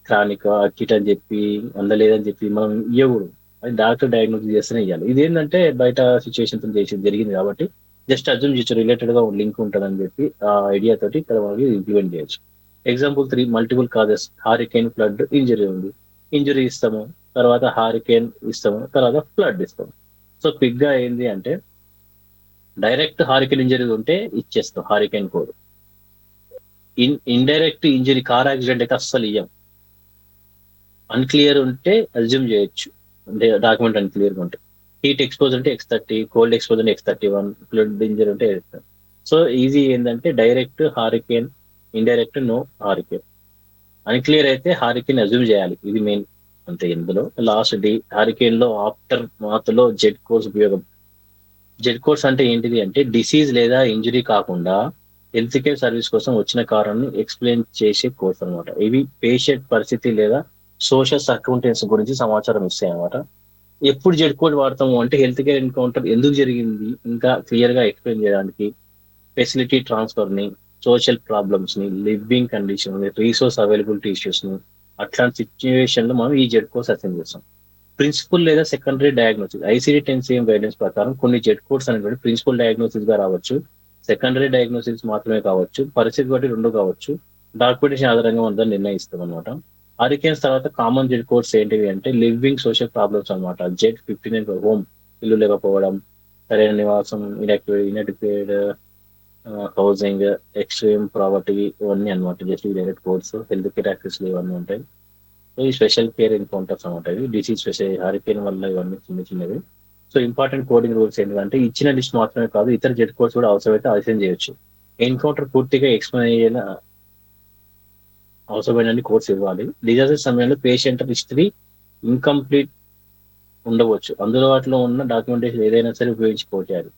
క్రానిక్ అక్యూట్ అని చెప్పి అందలేదని చెప్పి మనం ఇవ్వకూడదు, అది డాక్టర్ డయాగ్నోస్ చేస్తేనే ఇవ్వాలి. ఇది ఏంటంటే బయట సిచ్యువేషన్ జరిగింది కాబట్టి జస్ట్ అజ్యూమ్ చేయొచ్చు, రిలేటెడ్ గా లింక్ ఉంటుందని చెప్పి ఆ ఐడియా తోటి ఇక్కడ మనకి ఇంప్లిమెంట్ చేయొచ్చు. Example 3 multiple causes, hurricane, flood, injury ఉంది, ఇంజరీ ఇస్తాము, తర్వాత హారికేన్ ఇస్తాము, తర్వాత ఫ్లడ్ ఇస్తాము. సో క్విక్ గా ఏంది అంటే, డైరెక్ట్ హారికేన్ ఇంజరీ ఉంటే ఇచ్చేస్తాం hurricane code. Indirect injury car accident అయితే అస్సలు ఇయ్యం. అన్క్లియర్ ఉంటే అజ్యూమ్ చేయొచ్చు, అంటే డాక్యుమెంట్ అన్క్లియర్ గా ఉంటే. హీట్ ఎక్స్పోజ్ ఉంటే X30, కోల్డ్ ఎక్స్పోజ్ ఉంటే X31, ఫ్లడ్ ఇంజరీ ఉంటే X30. సో ఈజీ ఏంటంటే డైరెక్ట్ హారికేన్, ఇండైరెక్ట్ నో హారికేన్. అన్క్లియర్ అయితే హారికేన్ అజ్యూమ్ చేయాలి, ఇది మెయిన్. అంతే. ఇందులో లాస్ట్ హారికేన్ లో ఆఫ్టర్ మాత్ లో జెడ్ కోర్స్ ఉపయోగం. జెడ్ కోర్స్ అంటే ఏంటిది అంటే, డిసీజ్ లేదా ఇంజరీ కాకుండా హెల్త్ కేర్ సర్వీస్ కోసం వచ్చిన కారణాన్ని ఎక్స్ప్లెయిన్ చేసే కోర్స్ అనమాట. ఇవి పేషెంట్ పరిస్థితి లేదా సోషల్ సర్కమ్స్టెన్స్ గురించి సమాచారం ఇస్తాయి అనమాట. ఎప్పుడు జెడ్ కోడ్ వాడతాము అంటే, హెల్త్ కేర్ ఎన్కౌంటర్ ఎందుకు జరిగింది ఇంకా క్లియర్ గా ఎక్స్ప్లెయిన్ చేయడానికి, ఫెసిలిటీ ట్రాన్స్ఫర్ ని, సోషల్ ప్రాబ్లమ్స్ ని, living condition, resource availability issues ని, అట్లాంటి సిచ్యువేషన్ లో మనం ఈ జెడ్ కోడ్స్ అసైన్ చేస్తాం. ప్రిన్సిపల్ లేదా సెకండరీ డయాగ్నోసిస్, ICD-10 గైడెన్స్ ప్రకారం కొన్ని జెడ్ కోడ్స్ అనేటువంటి ప్రిన్సిపల్ డయాగ్నోసిస్ గా రావచ్చు, సెకండరీ డయాగ్నోసిస్ మాత్రమే కావచ్చు, పరిస్థితి బట్టి రెండు కావచ్చు, డాక్యుమెంటేషన్ ఆధారంగా ఉందని నిర్ణయిస్తాం అనమాట. హారికేన్స్ తర్వాత కామన్ జెడ్ కోడ్స్ ఏంటివి అంటే, లివింగ్ సోషల్ ప్రాబ్లమ్స్ అనమాట. J59 హోమ్, ఇల్లు లేకపోవడం, సరైన నివాసం, ఇన్యాక్టివేట్ హౌసింగ్, ఎక్స్ట్రీమ్ ప్రావర్టీ ఇవన్నీ అనమాట. Just direct course, health care access ఇవన్నీ ఉంటాయి. సో ఈ స్పెషల్ కేర్ ఎన్కౌంటర్స్ అనమాట. ఇవి డిసీజ్ స్పెషల్ హరికేన్ వల్ల ఇవన్నీ చిన్న చిన్నవి. సో ఇంపార్టెంట్ కోడింగ్ రూల్స్ ఏంటంటే ఇచ్చిన లిస్ట్ మాత్రమే కాదు, ఇతర జెడ్ కోడ్స్ కూడా అవసరమైతే అసైన్ చేయొచ్చు. ఎన్కౌంటర్ పూర్తిగా ఎక్స్ప్లెయిన్ అయ్యేలా అవసరమైన కోర్స్ ఇవ్వాలి. డిజాస్టర్ సమయంలో పేషెంట్ హిస్టరీ ఇన్కంప్లీట్ ఉండవచ్చు. అందులో వాటిలో ఉన్న డాక్యుమెంటేషన్ ఏదైనా సరే ఉపయోగించుకోవాలి.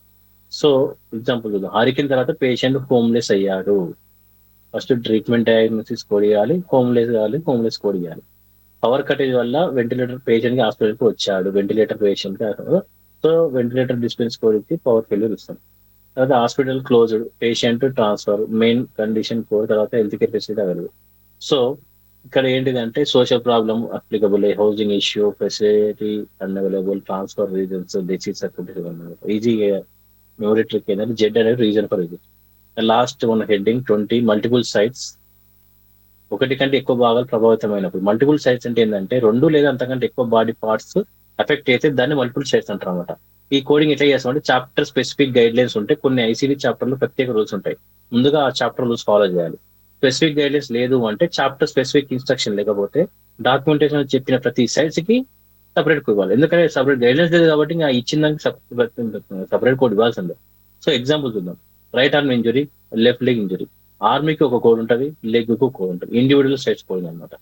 సో ఎగ్జాంపుల్ చూద్దాం. హారికేన్ తర్వాత పేషెంట్ హోమ్లెస్ అయ్యాడు. ఫస్ట్ ట్రీట్మెంట్ డయాగ్నోసిస్ కోడ్ ఇవ్వాలి, హోమ్లెస్ కావాలి, హోమ్లెస్ కోడ్ ఇవ్వాలి. పవర్ కటేజ్ వల్ల వెంటిలేటర్ పేషెంట్ కి హాస్పిటల్కి వచ్చాడు. Ventilator patient so ventilator dispense code ఇచ్చి పవర్ ఫెయిల్యూర్ ఇస్తాం. తర్వాత hospital closed, patient transfer, main condition code, తర్వాత health care facility available. So ఇక్కడ ఏంటిదంటే social problem applicable, housing issue, facility unavailable, transfer reasons, disease easy memory trick ఏంటంటే Z అనేది reason for ఇది. Last ఉన్న heading 20 multiple sites. ఒకటి కంటే ఎక్కువ భాగాలు ప్రభావితమైనప్పుడు. మల్టిపుల్ సైట్స్ అంటే ఏంటంటే రెండు లేదా అంతకంటే ఎక్కువ బాడీ పార్ట్స్ ఎఫెక్ట్ అయితే దాన్ని మల్టిపుల్ సైట్స్ అంటారు అనమాట. ఈ కోడింగ్ ఎట్లా చేస్తామంటే చాప్టర్ స్పెసిఫిక్ గైడ్ లైన్స్ ఉంటాయి. కొన్ని ఐసీడీ చాప్టర్లు ప్రత్యేక రూల్స్ ఉంటాయి. ముందుగా ఆ చాప్టర్ రూల్స్ ఫాలో చేయాలి. స్పెసిఫిక్ గైడ్ లైన్స్ లేదు అంటే చాప్టర్ స్పెసిఫిక్ ఇన్స్ట్రక్షన్ లేకపోతే డాక్యుమెంటేషన్ చెప్పిన ప్రతి సైట్స్ కి సపరేట్ కోడ్ ఇవ్వాలి. ఎందుకంటే సపరేట్ గైడ్ లైన్స్ లేదు కాబట్టి ఇంకా ఇచ్చిన దానికి సపరేట్ కోడ్ ఇవ్వాల్సిందే. సో ఎగ్జాంపుల్ చూద్దాం. Right arm injury, left leg injury. ఆర్మీకి ఒక కోడ్ ఉంటుంది, లెగ్ కు కోడ్ ఉంటుంది. ఇండివిజువల్ సైట్స్ కోడ్ అనమాట.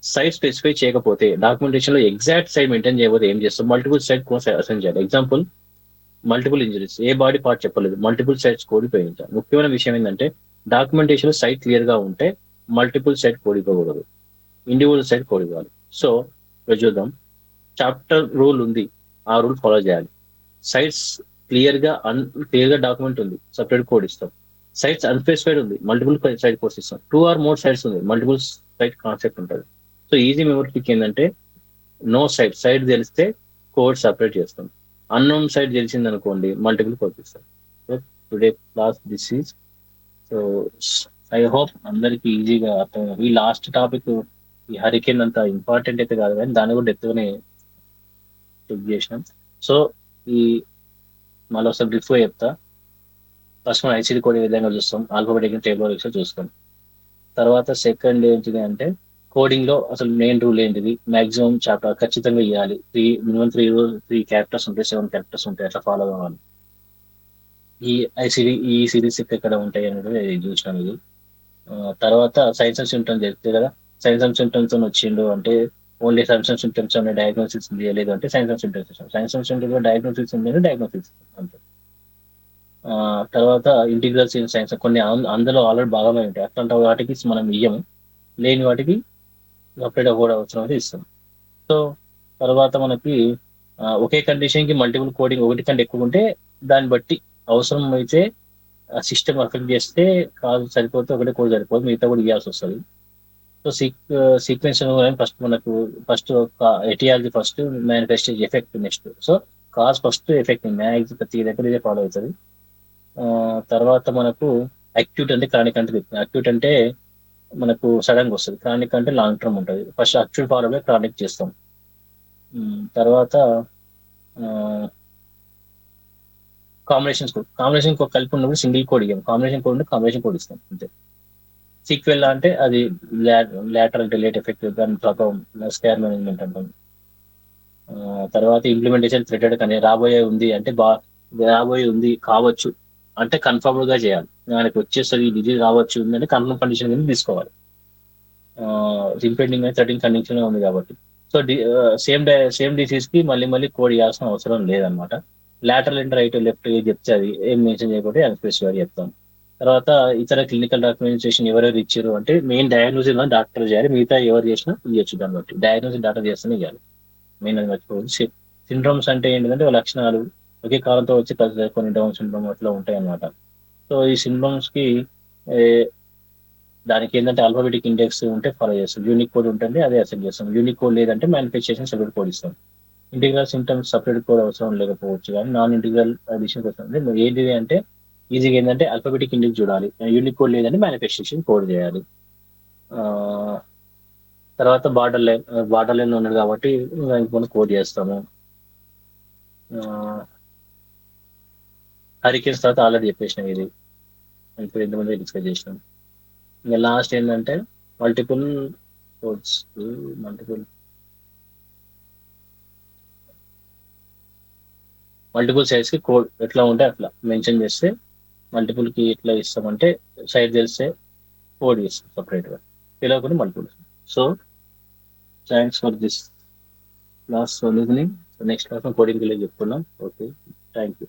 సైట్ స్పెసిఫై చేయకపోతే డాక్యుమెంటేషన్ లో ఎగ్జాక్ట్ సైట్ మెయింటైన్ చేయకపోతే ఏం చేస్తాం, మల్టిపుల్ సైట్ కోడ్ అసైన్ చేయాలి. ఎగ్జాంపుల్ మల్టిపుల్ ఇంజరీస్, ఏ బాడీ పార్ట్ చెప్పలేదు, మల్టిపుల్ సైట్స్ కోడ్ ఉపయోగించాలి. ముఖ్యమైన విషయం ఏంటంటే డాక్యుమెంటేషన్ సైట్ క్లియర్ గా ఉంటే మల్టిపుల్ సైట్ కోడ్ ఇవ్వకూడదు, ఇండివిజువల్ సైట్ కోడ్ ఇవ్వాలి. సో ఇక్కడ చూద్దాం. చాప్టర్ రూల్ ఉంది, ఆ రూల్ ఫాలో చేయాలి. సైట్స్ క్లియర్ గా డాక్యుమెంట్ ఉంది, సపరేట్ కోడ్ ఇస్తాం. సైట్స్ అన్స్పెసిఫైడ్ ఉంది, మల్టిపుల్ సైట్ కోడ్స్ ఇస్తాం. 2 or more సైట్స్ ఉంది, మల్టిపుల్ సైట్ కాన్సెప్ట్ ఉంటుంది. సో ఈజీ మెమరీ ట్రిక్ ఏంటంటే నో సైట్ తెలిస్తే కోడ్ సపరేట్ చేస్తాం. అన్నోన్ సైట్ తెలిసింది అనుకోండి మల్టిపుల్ కోడ్స్ ఇస్తాం. So today class this is. So I hope అందరికి ఈజీగా అర్థం. ఈ లాస్ట్ టాపిక్ ఈ హరికేన్ అంత ఇంపార్టెంట్ అయితే కాదు కానీ దాన్ని కూడా ఎత్తుగానే చెక్ చేసినాం. సో ఈ మళ్ళీ ఒకసారి బ్రీఫ్ గా చెప్తా. ఫస్ట్ మనం ఐసీడీ కోడ్ ఏ విధంగా చూస్తాం, ఆల్ఫాబెటిక్ టేబుల్ చూస్తాం. తర్వాత సెకండ్ ఏంటిది అంటే కోడింగ్ లో అసలు మెయిన్ రూల్ ఏంటిది, మాక్సిమం చాప్టర్ ఖచ్చితంగా ఇవ్వాలి. మినిమం 3 క్యారెక్టర్స్ ఉంటాయి, 7 క్యారెక్టర్స్ ఉంటాయి, అట్లా ఫాలో కావాలి. ఈ సిరీస్ ఎక్కడ ఉంటాయి అనేది చూసినాం ఇది. తర్వాత సైన్స్ అండ్ సిమ్టమ్స్ చెప్తే కదా, సైన్స్ అండ్ సిమ్టమ్స్ వచ్చిండు అంటే ఓన్లీ సైన్స్ అండ్ సిమ్టమ్స్ అనే డయాగ్నోసిస్ లేదు అంటే సైన్స్ అండ్ సిమ్టమ్స్ ఇస్తాం. సైన్స్ అండ్ సిమ్టమ్స్ డయాగ్నోసిస్ ఉంది, డయాగ్నోసిస్ అంతే. తర్వాత ఇంటిగ్రల్స్ ఇన్ సైన్స్ కొన్ని అందులో ఆల్రెడీ భాగమే ఉంటాయి. అట్లాంటి వాటికి మనం ఇయ్యము, లేని వాటికి సపరేట్ కూడా అవసరం అయితే ఇస్తాం. సో తర్వాత మనకి ఒకే కండిషన్ కి మల్టిపుల్ కోడింగ్ ఒకటి కంటే ఎక్కువ ఉంటే దాన్ని బట్టి అవసరం అయితే సిస్టమ్ అఫెక్ట్ చేస్తే కాదు సరిపోతే ఒకటే కోడ్ సరిపోదు, మిగతా కూడా ఇవ్వాల్సి వస్తుంది. So sequence first etiology first, manifestation effect next. So cause first, effect మ్యాక్స్ ప్రతి దగ్గర ఇదే ఫాలో అవుతుంది. తర్వాత మనకు అక్యూట్ అంటే క్రానిక్ అంటే అక్యూట్ అంటే మనకు సడన్ గా వస్తుంది, క్రానిక్ అంటే లాంగ్ టర్మ్ ఉంటుంది. ఫస్ట్ అక్యూట్ ఫాలో క్రానిక్ చేస్తాం. తర్వాత కాంబినేషన్ కోడ్ కలిపి ఉన్నప్పుడు సింగిల్ కోడ్ ఇవ్వం, కాంబినేషన్ కోడ్ ఉంటే కాంబినేషన్ కోడ్ ఇస్తాం అంతే. సీక్వెల్ అంటే అది లాటరల్ డిలేట్ ఎఫెక్ట్, దాని ప్రభావం స్కేర్ మేనేజ్మెంట్ అంటాం. తర్వాత ఇంప్లిమెంటేషన్ థ్రెటెడ్ కానీ రాబోయే ఉంది అంటే రాబోయే ఉంది కావచ్చు అంటే కన్ఫర్మ్ గా చేయాలి. మనకి వచ్చేసరి డిజీజ్ రావచ్చు ఉందంటే కన్ఫర్మ్ కండిషన్ కింద తీసుకోవాలి. ఇంపెండింగ్ 13 కండిషన్ ఉంది కాబట్టి. సో సేమ్ డిసీజ్ కి మళ్ళీ కోడ్ ఇవ్వాల్సిన అవసరం లేదనమాట. లాటరల్ అండ్ రైట్ లెఫ్ట్ చెప్తే అది ఏం మెన్షన్ చేయకపోతే అన్స్పెసిఫైడ్ చెప్తాం. తర్వాత ఇతర క్లినికల్ డాక్యుమెంటేషన్ ఎవరెవరు ఇచ్చారు అంటే మెయిన్ డయాగ్నోసిస్ డాక్టర్ చేయాలి, మిగతా ఎవరు చేసినా ఇవ్వచ్చు. దాన్ని బట్టి డయాగ్నోసిస్ డాక్టర్ చేస్తేనే ఇవ్వాలి. మెయిన్ అది మర్చిపోవచ్చు. సిండ్రోమ్స్ అంటే ఏంటంటే లక్షణాలు ఒకే కాలంతో వచ్చి కొన్ని డౌన్ సిండ్రోమ్ అట్లా ఉంటాయి అన్నమాట. సో ఈ సిండ్రోమ్స్ కి దానికి ఏంటంటే ఆల్ఫాబెటిక్ ఇండెక్స్ ఉంటే ఫాలో చేస్తాం, యూనిక్ కోడ్ ఉంటుంది అదే అసెండ్ చేస్తాం. యూనిక్ కోడ్ లేదంటే మ్యానిఫెస్టేషన్ సపరేట్ కోడ్ ఇస్తాం. ఇంటిగ్రల్ సింటమ్స్ సపరేట్ కోడ్ అవసరం లేకపోవచ్చు కానీ నాన్ ఇంటిగ్రల్ అడిషన్ వస్తుంది. ఏంటిది అంటే ఈజీగా ఏంటంటే ఆల్ఫాబెటిక్ ఇండెక్స్ చూడాలి, యూనిక్ కోడ్ లేదంటే మ్యానిఫెస్టేషన్ కోడ్ చేయాలి. తర్వాత బార్డర్ లైన్ ఉన్నది కాబట్టి దానికి మనం కోడ్ చేస్తాము. హరికేన్స్ తర్వాత ఆల్రెడీ చెప్పేసిన ఇది. ఇప్పుడు ఇంతమంది డిస్కస్ చేసినాం. ఇంకా లాస్ట్ ఏంటంటే multiple codes, multiple multiple size కి కోడ్ ఎట్లా ఉంటే అట్లా మెన్షన్ చేస్తే, మల్టిపుల్ కి ఎట్లా ఇస్తామంటే సైజ్ తెలిస్తే కోడ్ ఇస్తాం సపరేట్ గా, తెలియకుండా multiple. So thanks for this class listening. Next class coding చెప్పుకున్నాం. Okay, thank you.